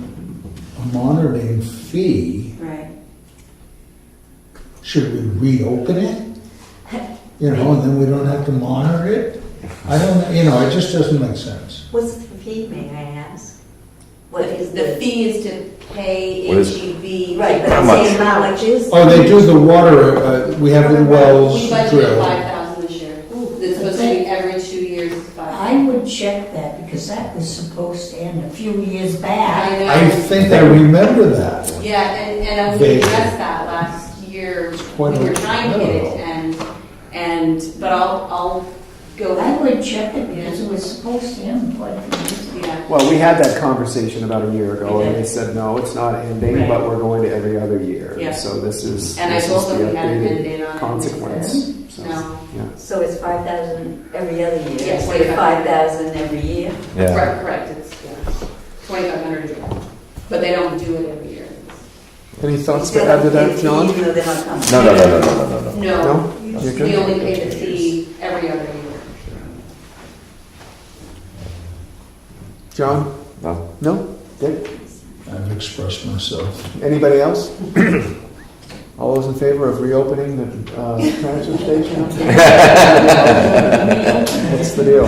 a monitoring fee. Right. Should we reopen it? You know, and then we don't have to monitor it? I don't, you know, it just doesn't make sense. What's the fee, may I ask? What is The fee is to pay What is- HEB. Right, but How I'm much? saying how much is? Oh, they do the water, we have the wells We budgeted drilled. 5,000 this year. It's supposed to be every 2 years, it's 5,000. I would check that because that was supposed to end a few years back. I I know. think I remember that. Yeah, and we Vaguely. addressed that last year. quite We a were trying to get it, while. but I'll go. I would check it because it was supposed to end quite a few years ago. Yeah. Well, we had that conversation about a year ago, and they said, no, it's not ending, Right. but we're going to every other year. Yeah. So this is And I this told is them the we had an end updated date on it. consequence. So, No. yeah. So it's 5,000 every other year? Yes, Instead of 5,000 every year? Yeah. Correct, it's 2,500 a year. But they don't do it every year. Any thoughts Still to add to have that, fee John? Even though they're not coming? No. No, No? You're we good? only pay the fee every other year. John? No. No? Dick? I've expressed myself. Anybody else? All those in favor of reopening the transfer station? What's the deal?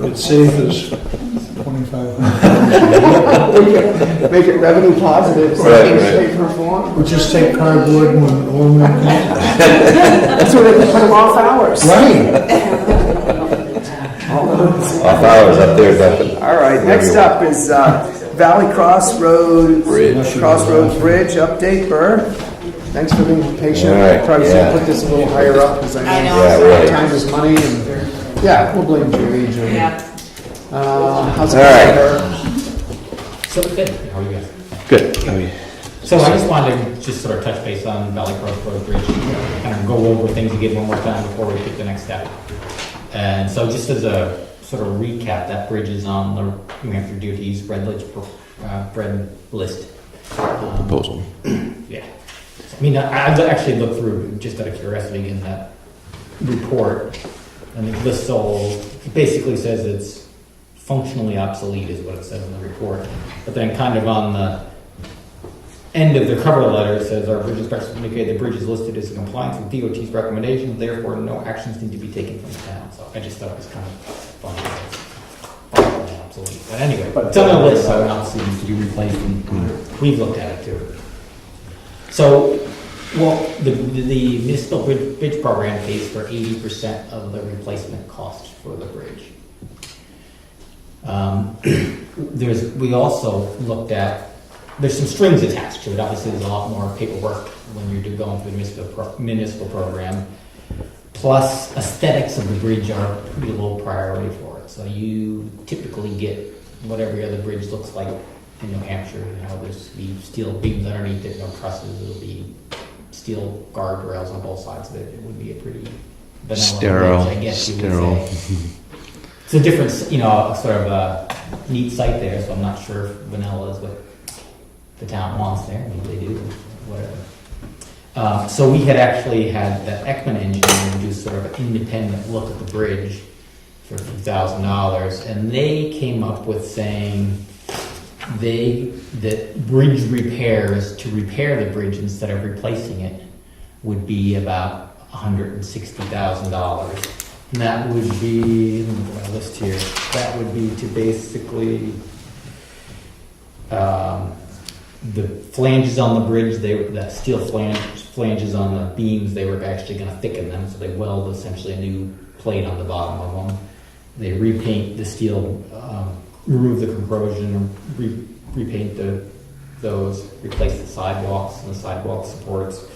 It saved us $2,500. Make it revenue positive, so Right, it's right. paper form. We'll just take cardboard and aluminum cans. That's where they can put them off hours. Right. Off hours up there, nothing. All right, next up is Valley Crossroads Bridge. Crossroads Bridge update. Burr, thanks for being patient. All right, Probably should yeah. put this a little higher up because I I know know. Yeah, really. time is money, and yeah, we'll blame Julie. Yeah. How's it All right. going, Burr? So, good. How are you guys? Good. So I just wanted to just sort of touch base on Valley Crossroad Bridge, kind of go over things again one more time before we take the next step. And so just as a sort of recap, that bridge is on the New Hampshire DOT's red list. Proposal. Yeah. I mean, I've actually looked through, just out of curiosity, in that report, and it lists all, it basically says it's functionally obsolete is what it says in the report. But then kind of on the end of the cover letter, it says, our bridge inspectors indicate the bridge is listed as in compliance with DOT's recommendations, therefore no actions need to be taken from the town. So I just thought it was kind of funny. Absolutely. But anyway, it's on the list, so it obviously needs to be replaced, and we've looked at it too. So, well, the municipal bridge program pays for 80% of the replacement cost for the bridge. We also looked at, there's some strings attached to it. Obviously, there's a lot more paperwork when you're going through the municipal program. Plus, aesthetics of the bridge are pretty low priority for it. So you typically get what every other bridge looks like in New Hampshire. You know, there's the steel beams underneath it, no trusses. It'll be steel guardrails on both sides of it. It would be a pretty vanilla bridge, I guess you would say. It's a different, you know, sort of a neat site there. So I'm not sure if vanilla is what the town wants there. Maybe they do, whatever. So we had actually had the Ekman engineer do sort of an independent look at the bridge for $2,000, and they came up with saying that bridge repairs to repair the bridge instead of replacing it would be about $160,000. And that would be, let me look at my list here, that would be to basically the flanges on the bridge, that steel flanges on the beams, they were actually going to thicken them, so they weld essentially a new plate on the bottom of them. They repaint the steel, remove the corrosion, repaint those, replace the sidewalks and the sidewalk supports.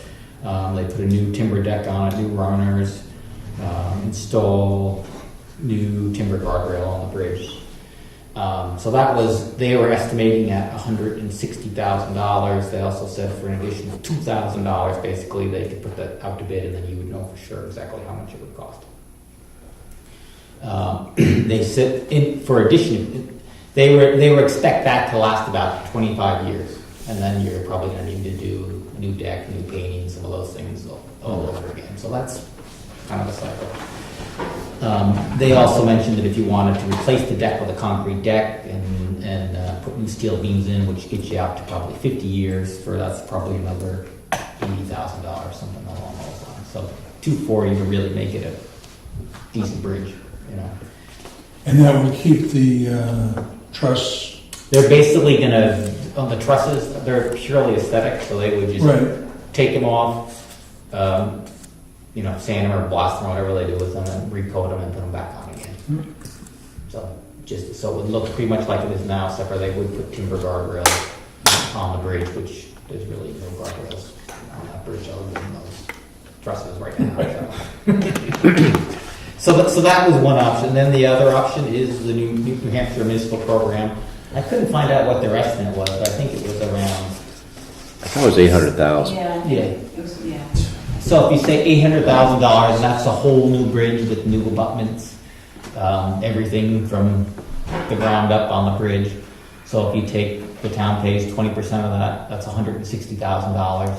They put a new timber deck on it, new runners, install new timber guardrail on the bridge. So that was, they were estimating at $160,000. They also said for an additional $2,000, basically, they could put that out to bid, and then you would know for sure exactly how much it would cost. They said for addition, they were expect that to last about 25 years, and then you're probably going to need to do a new deck, new painting, some of those things all over again. So that's kind of a cycle. They also mentioned that if you wanted to replace the deck with a concrete deck and put new steel beams in, which gets you out to probably 50 years, that's probably another $80,000, something along those lines. So $240 to really make it a decent bridge, you know. And that would keep the truss. They're basically going to, on the trusses, they're purely aesthetic, so they would just take them off, you know, sand them or blast them, whatever they do with them, and recoat them and put them back on again. So it would look pretty much like it is now, except for they would put timber guardrails on the bridge, which there's really no guardrails on that bridge other than those trusses right now. So that was one option. Then the other option is the New Hampshire municipal program. I couldn't find out what their estimate was, but I think it was around. I thought it was 800,000. Yeah. Yeah. It was, yeah. So if you say $800,000, that's a whole new bridge with new abutments, everything from the ground up on the bridge. So if you take, the town pays 20% of that, that's $160,000.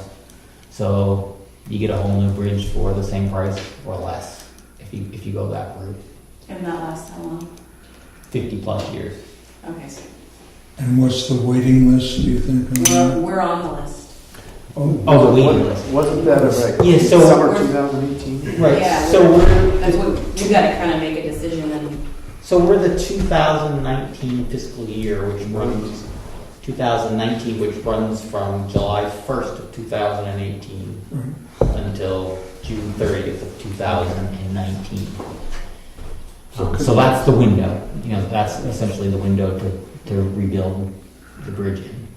So you get a whole new bridge for the same price or less if you go that route. And that lasts how long? 50 plus years. Okay, so And what's the waiting list, do you think? we're on the list. Oh, the waiting list. Wasn't that Yeah, so summer 2018? Right. Yeah, So that's what you got to kind of make a decision and. So we're the 2019 fiscal year, which runs 2019, which runs from July 1st of 2018 until June 30th of 2019. So that's the window. You know, that's essentially the window to rebuild the bridge in.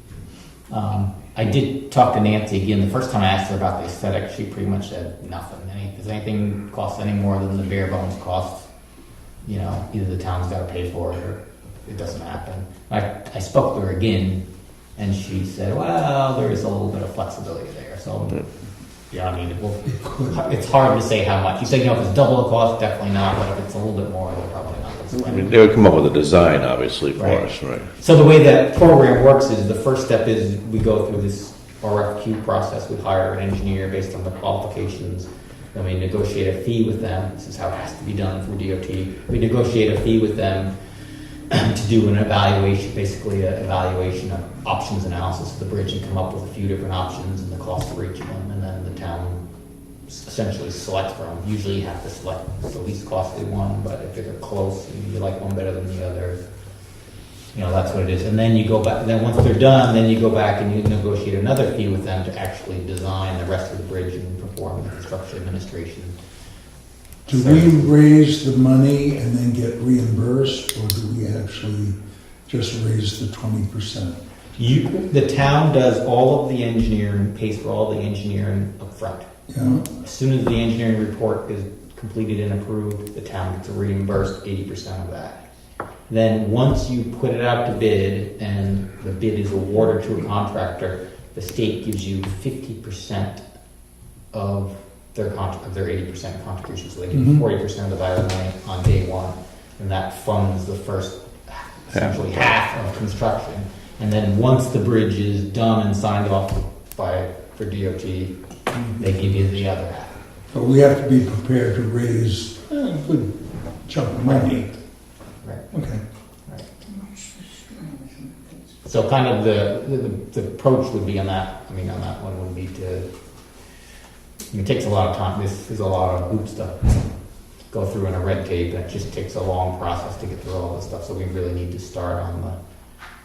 I did talk to Nancy again. The first time I asked her about the aesthetic, she pretty much said nothing. Does anything cost any more than the bare bones costs? You know, either the town's got to pay for it or it doesn't happen. I spoke to her again, and she said, well, there is a little bit of flexibility there. So, yeah, I mean, it's hard to say how much. You say, you know, if it's double the cost, definitely not. But if it's a little bit more, they're probably not. I mean, they would come up with a design, obviously, for us, right? So the way that program works is the first step is we go through this RFQ process. We hire an engineer based on the qualifications. Then we negotiate a fee with them. This is how it has to be done through DOT. We negotiate a fee with them to do an evaluation, basically an evaluation of options analysis of the bridge and come up with a few different options and the cost for each of them, and then the town essentially selects from. Usually you have to select the least costly one, but if they're close, you like one better than the other, that's what it is. And then you go back, then once they're done, then you go back and you negotiate another fee with them to actually design the rest of the bridge and perform the construction administration. Do we raise the money and then get reimbursed, or do we actually just raise the 20%? The town does all of the engineering, pays for all the engineering upfront. Yeah. As soon as the engineering report is completed and approved, the town gets reimbursed 80% of that. Then once you put it out to bid and the bid is awarded to a contractor, the state gives you 50% of their 80% contribution. So they give you 40% of the value of the money on day one, and that funds the first essentially half of construction. And then once the bridge is done and signed off for DOT, they give you the other half. But we have to be prepared to raise a good chunk of money. Right. Okay. So kind of the approach would be on that. I mean, on that one would be to. It takes a lot of time. This is a lot of hoops to go through in a red tape. It just takes a long process to get through all this stuff. So we really need to start on the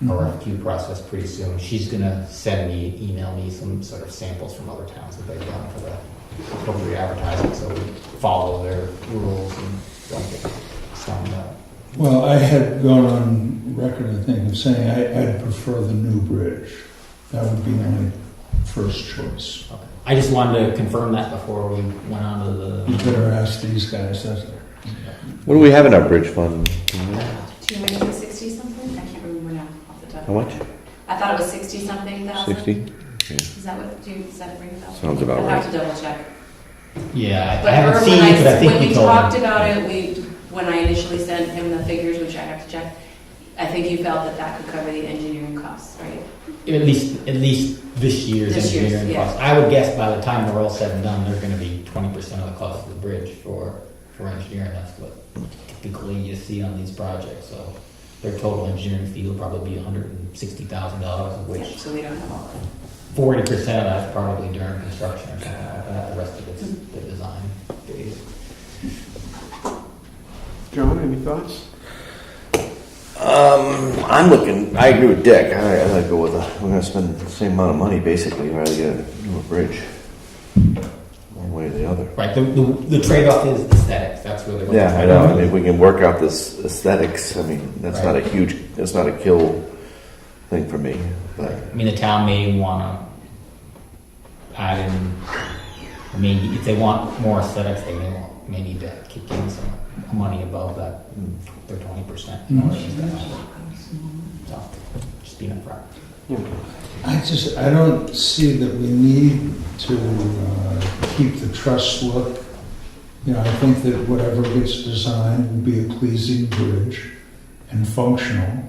RFQ process pretty soon. She's gonna email me some sort of samples from other towns that they've done for the appropriate advertising. So we follow their rules and don't get stoned out. Well, I had gone on record, I think, of saying I'd prefer the new bridge. That would be my first choice. Okay. I just wanted to confirm that before we went on to the. You better ask these guys, that's it. What do we have in our bridge fund? Do you make it 60 something? I can't remember now off the top. How much? I thought it was 60 something thousand. 60? Is that what, does that ring a bell? Sounds about I'll have right. to double check. Yeah, I But haven't when seen it, but I think when we we told talked him. about it, when I initially sent him the figures, which I have to check, I think you felt that could cover the engineering costs, right? At least this year's This year's, engineering yeah. costs. I would guess by the time we're all said and done, they're gonna be 20% of the cost of the bridge for engineering. That's what typically you see on these projects, so their total engineering fee will probably be $160,000, of Yeah, which so we don't have all that. 40% of that's probably during construction or something like that. The rest of it's the design phase. John, any thoughts? I'm looking, I agree with Dick. I gotta go with we're gonna spend the same amount of money basically, rather get a newer bridge. One way or the other. Right, the trade-off is aesthetics. That's really what Yeah, the I know. trade-off I mean, is. if we can work out this aesthetics, I mean, that's not a kill thing for me. But I mean, the town may want to add in, maybe if they want more aesthetics, they may need to kick in some money above that, their 20%. In order to get that money. So, just being upfront. I don't see that we need to keep the truss look. I think that whatever gets designed will be a pleasing bridge and functional.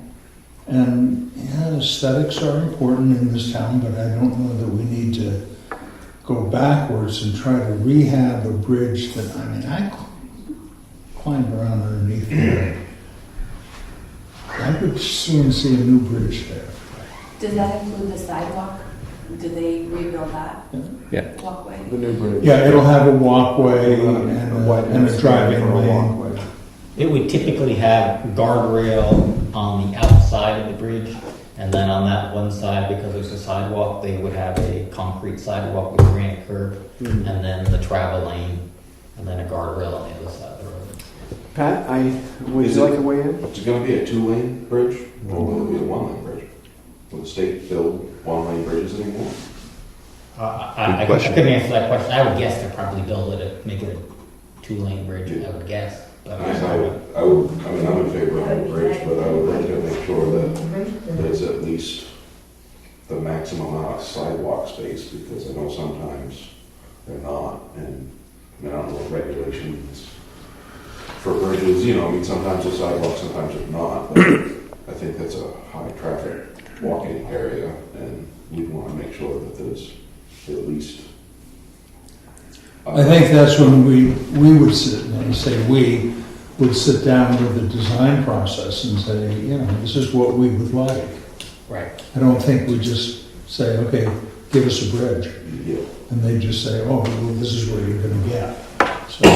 And aesthetics are important in this town, but I don't know that we need to go backwards and try to rehab a bridge that, I climbed around underneath there. I would soon see a new bridge there. Does that include the sidewalk? Did they rebuild that yeah, walkway? The new bridge. Yeah, it'll have a walkway and a driving for a lane. walkway. It would typically have guardrail on the outside of the bridge, and then on that one side, because there's a sidewalk, they would have a concrete sidewalk with granite curb, and then the travel lane, and then a guardrail on the other side of the road. Pat, would you like to weigh in? Is it gonna be a 2-lane bridge, or will it be a 1-lane bridge? Will the state build 1-lane bridges anymore? I couldn't answer that question. I would guess they'll probably build it, make it a 2-lane bridge, I would guess. But I mean, I'm in favor of a bridge, but I would like to make sure that there's at least the maximum amount of sidewalk space, because I know sometimes they're not, and I don't know what regulations for bridges, sometimes it's sidewalk, sometimes it's not, but I think that's a high traffic walking area, and we'd want to make sure that there's at least. I think that's when we would sit and say we, would sit down with the design process and say, this is what we would like. Right. I don't think we just say, okay, give us a bridge. Yeah. And they just say, oh, well, this is what you're gonna get. So,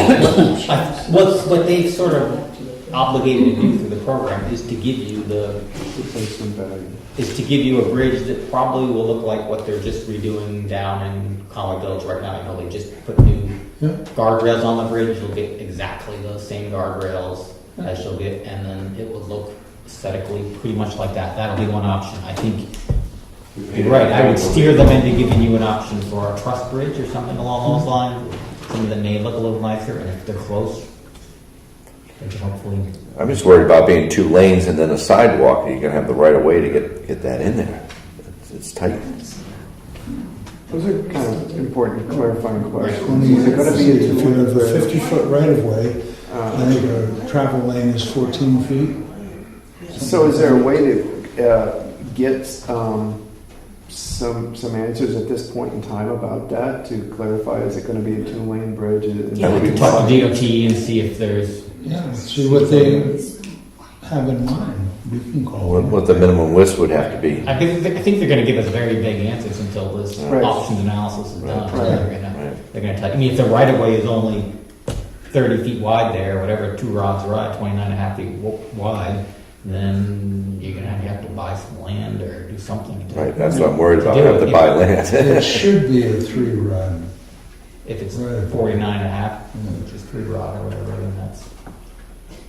What they've sort of obligated to do through the program is to give you Replacement value. is to give you a bridge that probably will look like what they're just redoing down in College Village right now. They just put new Yeah. guardrails on the bridge. You'll get exactly those same guardrails as you'll get, and then it will look aesthetically pretty much like that. That'll be one option. I think you're right. I would steer them into giving you an option for a truss bridge or something along those lines. Something that may look a little nicer, and if they're close, they can hopefully. I'm just worried about being 2 lanes and then a sidewalk. You're gonna have the right of way to get that in there. It's tight. Those are kind of important clarifying questions. Is it gonna be a If you two-lane have a bridge? 50-foot right-of-way, I think a travel lane is 14 feet. So is there a way to get some answers at this point in time about that to clarify? Is it going to be a 2-lane bridge? Yeah, we can talk to DOT and see if there's. Yeah, see what they have in mind. We can call them. What the minimum width would have to be. I think they're going to give us very vague answers until this Right. options analysis is done. Right. They're going to tell you. I mean, if the right of way is only 30 feet wide there, whatever, 2 rods wide, 29.5 feet wide, then you're going to have to buy some land or do something. Right, that's what I'm worried about. I Do have it, to yeah. buy land. It should be a 3-rod. If it's Right. 49.5, which is 3 rod or whatever, then that's.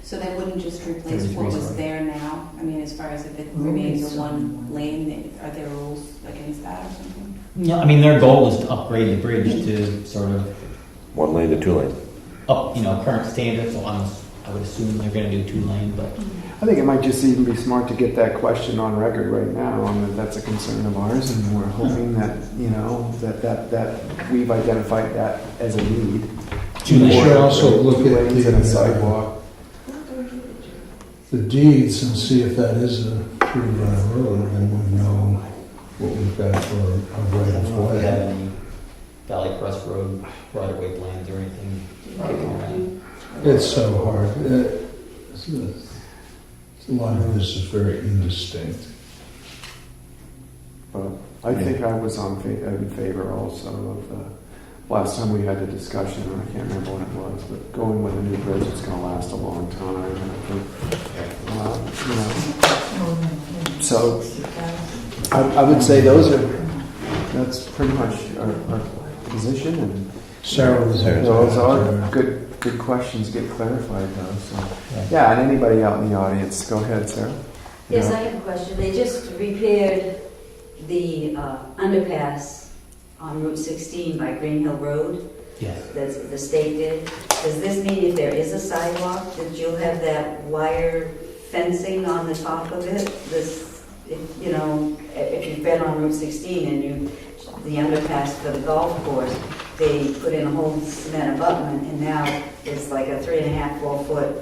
So that wouldn't just replace what 33, was sorry. there now? I mean, as far as if it remains a 1 lane, are there rules against that or something? No, I mean, their goal is to upgrade the bridge to sort of 1 lane to 2 lane. up, current standards. So I would assume they're going to do 2 lane, but I think it might just even be smart to get that question on record right now, and that that's a concern of ours, and we're hoping that, that we've identified that as a need. 2 We lane. should also look Two at lanes and a sidewalk. the deeds and see if that is a 3-rod road, and we know what we've got for a right I of don't know if we have way. any Valley Crest Road right of way plans or anything kicking around. It's so hard. A lot of this is very indistinct. But I think I was in favor also of the last time we had the discussion, and I can't remember what it was, but going with a new bridge that's going to last a long time. And I think, so I would say that's pretty much our position, and Sarah was there. those are good questions get clarified though. So yeah, and anybody out in the audience, go ahead, Sarah. Yes, Yeah. I have a question. They just repaired the underpass on Route 16 by Green Hill Road. Yes. That's the state did. Does this mean if there is a sidewalk, that you'll have that wire fencing on the top of it? If you've been on Route 16 and the underpass for the golf course, they put in a whole cement abutment, and now it's like a 3.5, 4 foot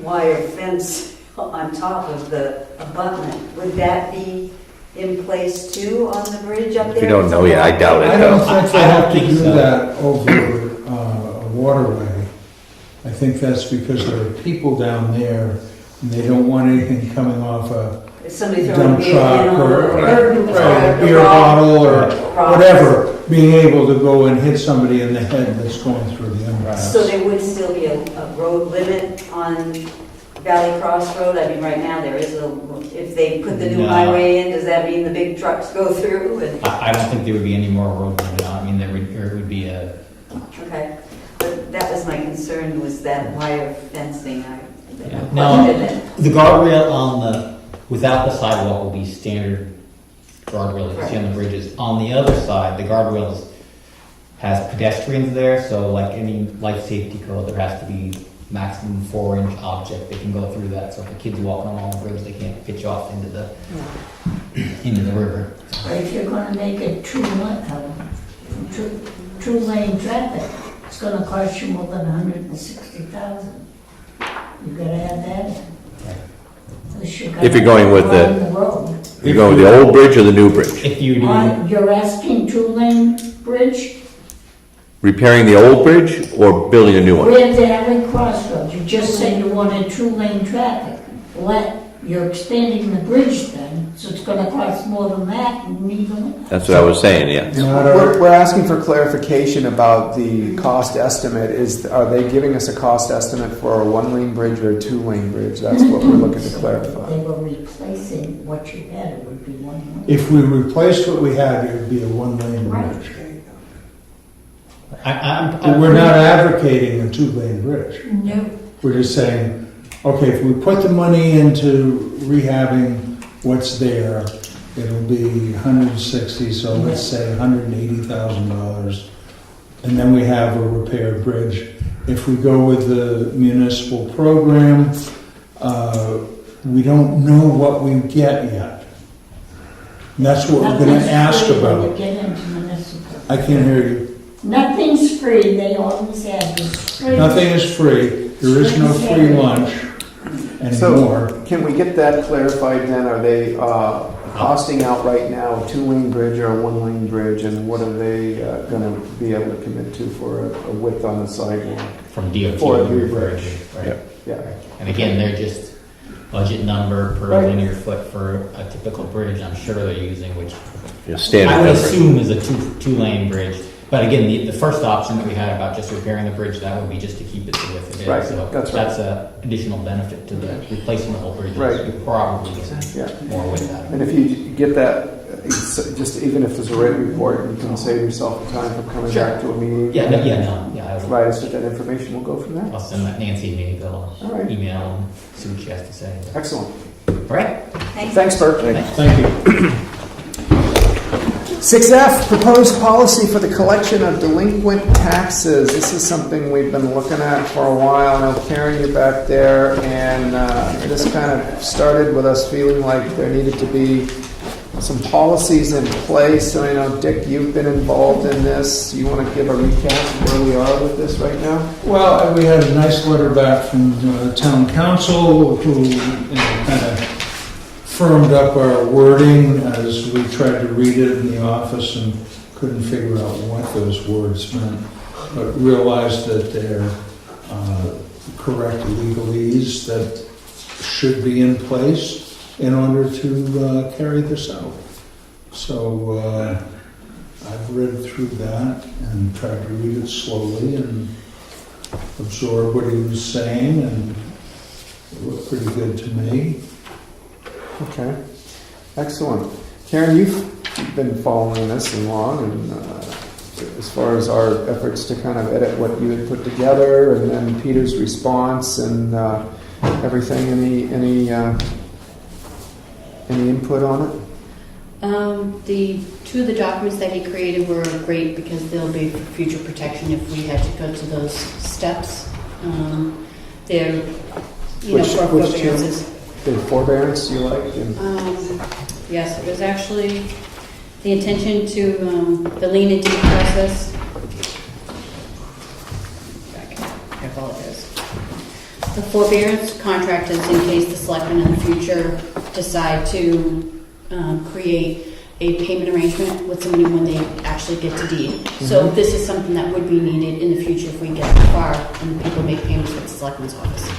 wire fence on top of the abutment. Would that be in place too on the bridge up there? If you don't know yet, I doubt it. I don't though. think they I don't have to think do so. that over a waterway. I think that's because there are people down there, and they don't want anything coming off a If somebody throwing a dump beer truck can or on a the beer bottle or rock. whatever, being able to go and hit somebody in the head that's going through the underpass. So there would still be a road limit on Valley Cross Road? I mean, right now there is if they put the new No. highway in, does that mean the big trucks go through? I don't think there would be any more road limit on. I mean, there would be a. Okay, but that was my concern, was that wire fencing. No, the guardrail without the sidewalk will be standard guardrail that you see on the bridges. On the other side, the guardrail has pedestrians there, so like any life safety code, there has to be maximum 4-inch object that can go through that. So if a kid's walking along the bridge, they can't pitch off into the river. But if you're gonna make it two-lane traffic, it's gonna cost you more than $160,000. You gotta add that in. If you're going with the- the road. You go with the old bridge or the new bridge? If you do, You're asking two-lane bridge? Repairing the old bridge or building a new one? Where the LA crossroads, you just said you wanted 2-lane traffic. You're expanding the bridge then, so it's gonna cost more than that, and even. That's what I was saying, yeah. We're asking for clarification about the cost estimate. Are they giving us a cost estimate for a 1-lane bridge or a 2-lane bridge? That's what we're looking to clarify. They were replacing what you had, it would be 1 lane. If we replaced what we had, it would be a 1-lane bridge. But we're not advocating a 2-lane bridge. No. We're just saying, okay, if we put the money into rehabbing what's there, it'll be 160, so let's say $180,000. And then we have a repaired bridge. If we go with the municipal program, we don't know what we get yet. And that's what we're gonna ask about. Get into municipal. I can't hear you. Nothing's free, they always have this. Nothing is free. There is no free lunch anymore. So, can we get that clarified then? Are they costing out right now a 2-lane bridge or a 1-lane bridge, and what are they going to be able to commit to for a width on the sidewalk? From DOT For a linear new bridge. right? Yeah. And again, they're just budget number per Right. linear foot for a typical bridge. I'm sure they're using, which Yeah, standard I would number. assume is a two-lane bridge. But again, the first option that we had about just repairing the bridge, that would be just to keep it the width it is. Right, So that's right. that's a additional benefit to the replacing the whole bridge. Right. You probably get Yeah. more with that. And if you get that, just even if there's a written report, you can save yourself the time from coming Sure. back to a meeting. Yeah, I will. Provide us with that information, we'll go from there. I'll send that Nancy an All right. email and see what she has to say. Excellent. All right. Thanks, Bert. Thank you. 6F, proposed policy for the collection of delinquent taxes. This is something we've been looking at for a while. I know Karen, you're back there, and this kind of started with us feeling like there needed to be some policies in place. So, I know, Dick, you've been involved in this. You want to give a recap of where we are with this right now? Well, we had a nice letter back from town council who kind of firmed up our wording as we tried to read it in the office and couldn't figure out what those words meant, but realized that they're correct legalese that should be in place in order to carry this out. So I've read through that and tried to read it slowly and absorb what he was saying, and it looked pretty good to me. Okay, excellent. Karen, you've been following this along, and as far as our efforts to kind of edit what you had put together, and then Peter's response and everything. Any input on it? The two of the documents that he created were great because they'll be for future protection if we had to go to those steps. They're, for Which two? forbearances. The forbearance you liked? And Yes, it was actually the intention to, the lien and deed process. I apologize. The forbearance contract is in case the selectmen in the future decide to create a payment arrangement with somebody when they actually get to deed. So this is something that would be needed in the future if we get that far and people make payments with the selectmen's office.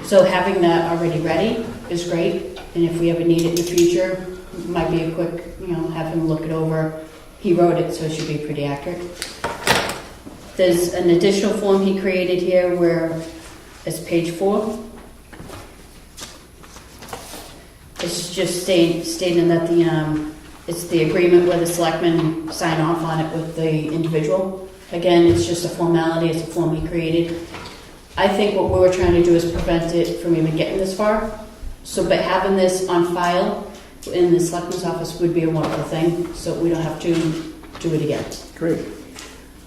So having that already ready is great, and if we ever need it in the future, it might be a quick, have him look it over. He wrote it, so it should be pretty accurate. There's an additional form he created here where it's page 4. It's just stating that it's the agreement where the selectmen sign off on it with the individual. Again, it's just a formality, it's a form he created. I think what we were trying to do is prevent it from even getting this far. So, but having this on file in the selectman's office would be a wonderful thing, so we don't have to do it again. great.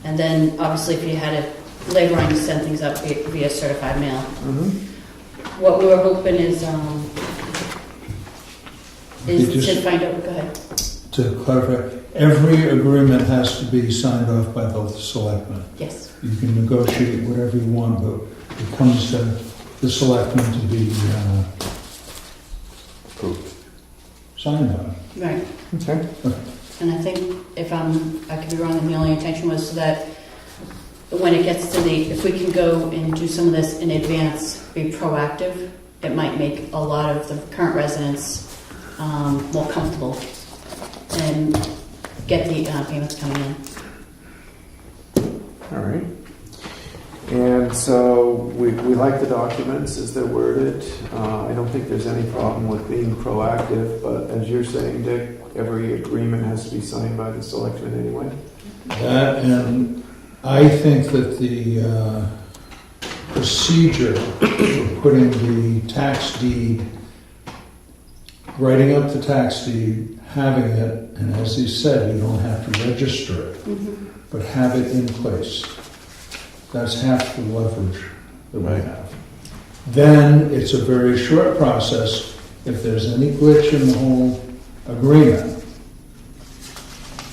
And then, obviously, if you had to later on, you send things up via certified mail. What we were hoping is to find out. Go ahead. To clarify, every agreement has to be signed off by both selectmen. Yes. You can negotiate whatever you want, but it comes to the selectmen to be signed on. Right. Okay. And I think, if I could be wrong, and the only intention was so that when it gets to if we can go and do some of this in advance, be proactive, it might make a lot of the current residents more comfortable and get the payments coming in. All right. And so we like the documents as they're worded. I don't think there's any problem with being proactive, but as you're saying, Dick, every agreement has to be signed by the selectmen anyway. That, and I think that the procedure for putting the tax deed, writing up the tax deed, having it, and as he said, you don't have to register it, but have it in place. That's half the leverage that we have. Then it's a very short process. If there's any glitch in the whole agreement,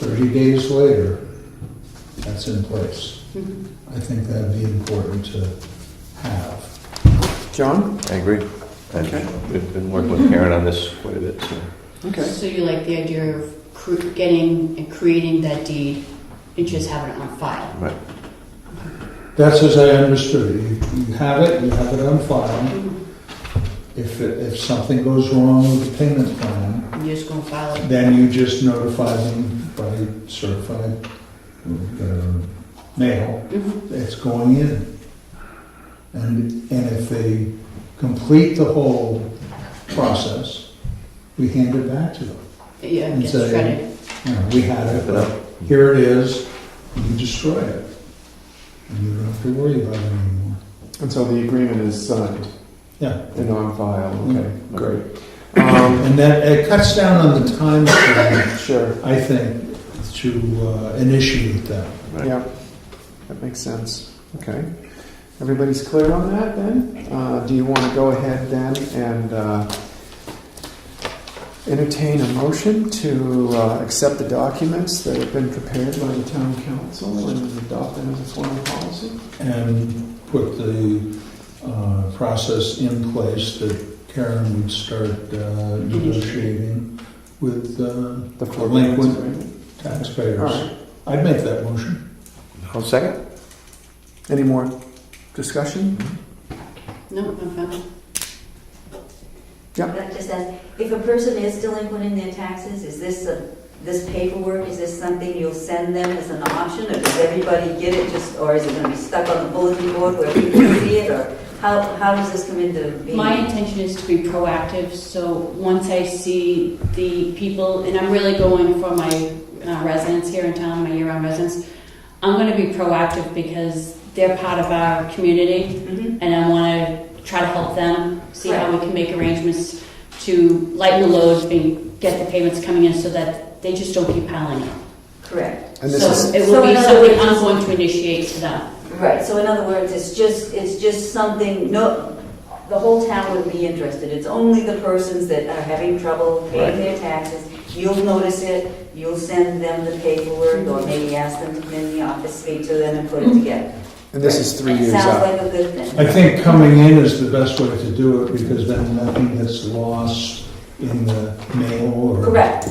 30 days later, that's in place. I think that'd be important to have. John? I agree. And Okay. we've been working with Karen on this quite a bit, so. Okay. So you like the idea of getting and creating that deed and just having it on file? Right. That's as I understood it. You have it on file. If something goes wrong with the payment plan, You're just going to file it? then you just notify them by certified mail. It's going in. And if they complete the whole process, we hand it back to them. Yeah, And get say, shredded. We had it, but here it is, and you destroy it. And you don't have to worry about it anymore. And so the agreement is signed Yeah. and on file. Okay, great. And that, it cuts down on the time frame, Sure. I think, to initiate that. Yeah, that makes sense. Okay. Everybody's clear on that then? Do you want to go ahead then and entertain a motion to accept the documents that have been prepared by the town council and adopt them as a formal policy? And put the process in place that Karen would start negotiating with The delinquent agreement? taxpayers. All right. I'd make that motion. I'll second. Any more discussion? No, I'm fine. Just ask, if a person is delinquent in their taxes, is this paperwork, is this something you'll send them as an option, or does everybody get it or is it gonna be stuck on the bulletin board where people can see it, or how does this come into being? My intention is to be proactive, so once I see the people, and I'm really going for my residents here in town, my year-round residents, I'm going to be proactive because they're part of our community, and I want to try to help them, see how we can make arrangements to lighten the load and get the payments coming in so that they just don't keep piling up. Correct. And this So is, it So will be in other something words- I'm going to initiate to them. Right, so in other words, it's just something, the whole town wouldn't be interested. It's only the persons that are having trouble paying their taxes. You'll notice it, you'll send them the paperwork, or maybe ask them to come in the office, speak to them, and put it together. and this is 3 years Sounds out. like a good thing. I think coming in is the best way to do it because then nothing gets lost in the mail or. Correct.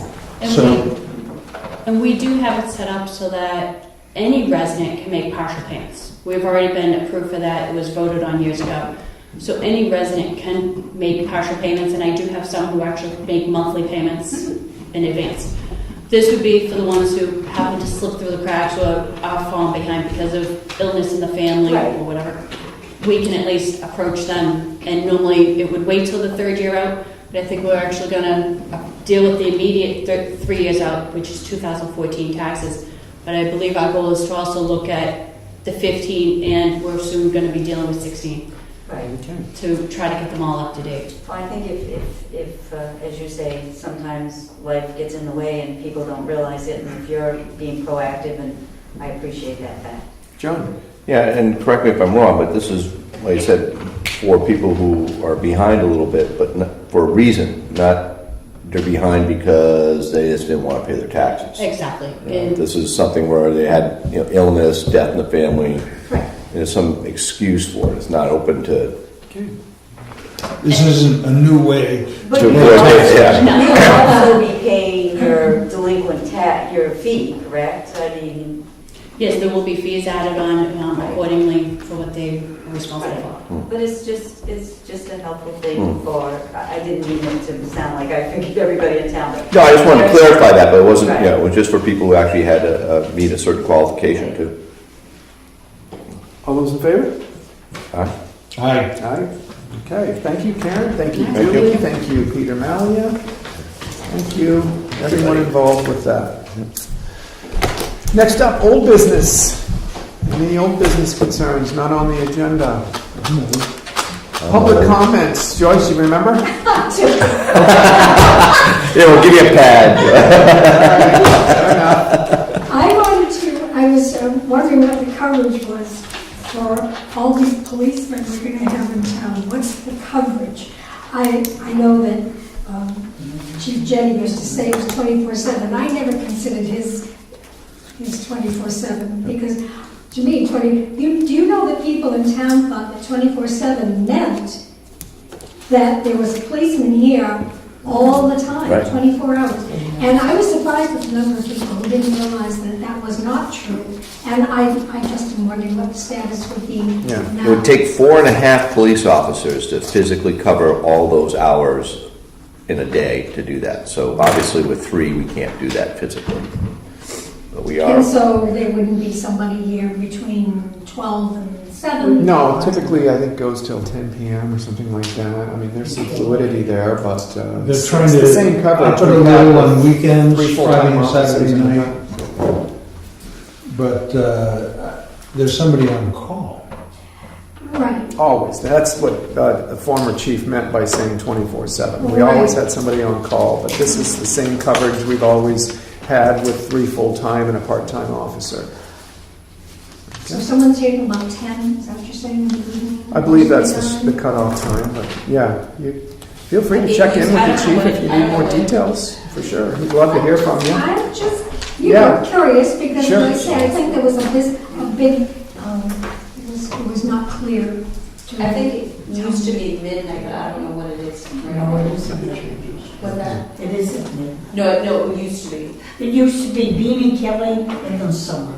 And we do have it set up so that any resident can make partial payments. We've already been approved for that. It was voted on years ago. So any resident can make partial payments, and I do have some who actually make monthly payments in advance. This would be for the ones who happen to slip through the cracks or are falling behind because of illness in the family Right. or whatever. We can at least approach them, and normally it would wait till the third year out, but I think we're actually going to deal with the immediate 3 years out, which is 2014 taxes. But I believe our goal is to also look at the 15, and we're soon going to be dealing with 16, Right. to try to get them all up to date. Well, I think if as you say, sometimes life gets in the way and people don't realize it, and if you're being proactive, and I appreciate that fact. John? Yeah, and correct me if I'm wrong, but this is, like I said, for people who are behind a little bit, but not, for a reason, not they're behind because they just didn't want to pay their taxes. Exactly. You know, And this is something where they had illness, death in the family. Right. And there's some excuse for it. It's not open to. This isn't a new way. But To you avoid will it, yeah. also be paying your delinquent your fee, correct? I mean, Yes, there will be fees added on accordingly for what they are responsible for. But it's just a helpful thing for, I didn't mean it to sound like I figured everybody in town. No, I just wanted to clarify that, but it wasn't, you know, it was just for people who actually had to meet a certain qualification too. All those in favor? Aye. Aye. Aye. Okay, thank you, Karen, thank you, Thank Julie, you. thank you, Peter Malia. Thank you, everyone involved with that. Next up, old business. Any old business concerns not on the agenda? Public comments. Joyce, you remember? Yeah, we'll give you a pad. Fair enough. I was wondering what the coverage was for all these policemen we're going to have in town. What's the coverage? I know that Chief Jetty used to say it was 24/7. I never considered his 24/7 because to me, do you know that people in town thought that 24/7 meant that there was a policeman here all the time, Right. 24 hours? And I was surprised at the number of people who didn't realize that that was not true. And I just am wondering what the status would be Yeah. now. It would take 4.5 police officers to physically cover all those hours in a day to do that. So obviously with 3, we can't do that physically. But we are. And so there wouldn't be somebody here between 12 and 7? No, typically I think goes till 10 p.m. or something like that. I mean, there's some fluidity there, but They're it's trying the to same coverage. up it a we have little on with weekends, 3 Friday full-time and officers Saturday in the night. town. But there's somebody on call. Right. Always. That's what the former chief meant by saying 24/7. We Right. always had somebody on call, but this is the same coverage we've always had with 3 full-time and a part-time officer. So someone's here till about 10, is that what you're saying? in the evening? I believe that's the cutoff time, but yeah, you feel free to check in with the chief if you need more details, for sure. We'd love to hear from you. I'm just, Yeah. were curious because, Sure. like I say, I think there was a big, it was not clear. to I think me. it used to be midnight, but I don't know what it is. No, it isn't. What's that? It isn't. No, it used to be. It used to be Beanie Kelly in the summer.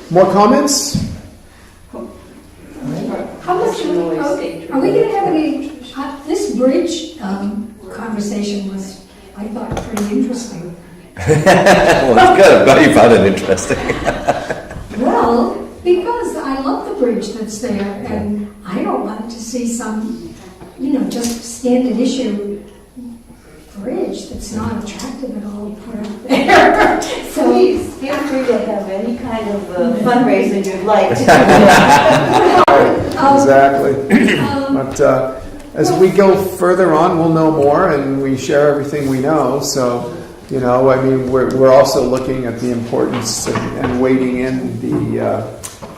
More comments? How much are we gonna have any, this bridge conversation was, I thought, pretty interesting. Well, it's good. I'm glad you found it interesting. Well, because I love the bridge that's there, and I don't want to see some, just standard issue bridge that's not attractive at all put up there. So, Please, feel free to have any kind of fundraiser you'd like to do. Exactly. But as we go further on, we'll know more and we share everything we know. So, I mean, we're also looking at the importance and weighting in the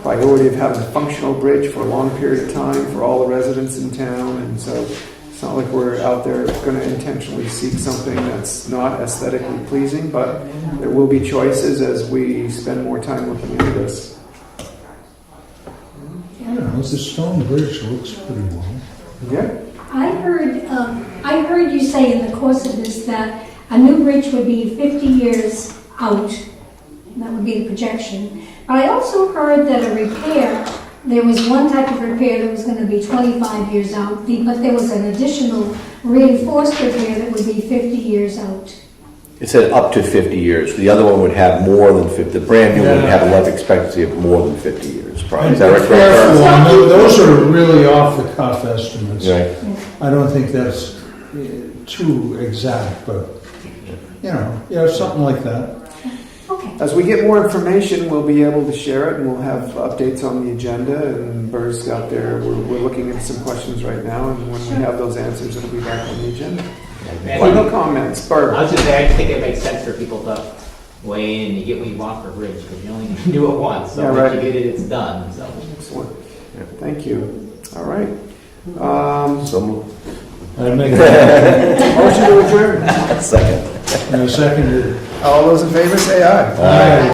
priority of having a functional bridge for a long period of time for all the residents in town. And so it's not like we're out there going to intentionally seek something that's not aesthetically pleasing, but there will be choices as we spend more time looking into this. I don't know, the stone bridge looks pretty well. Yeah. I heard you say in the course of this that a new bridge would be 50 years out. That would be the projection. But I also heard that a repair, there was one type of repair that was going to be 25 years out, but there was an additional reinforced repair that would be 50 years out. It said up to 50 years. The other one would have more than 50. The brand new one would have a life expectancy of more than 50 years. Probably. Is that right? Careful on those are really off the cuff estimates. Right. I don't think that's too exact, but something like that. Okay. As we get more information, we'll be able to share it, and we'll have updates on the agenda. And Burr's out there. We're looking at some questions right now, and when we have those answers, it'll be back on the agenda. Final comments, Burr. I was just saying, I think it makes sense for people to weigh in and get what you want for a bridge, because you only need to do it once. So Yeah, once right. you get it, it's done. So. Excellent. Thank you. All right. So, I'd make Motion to adjourn. second. a second. All those in favor say aye. Aye.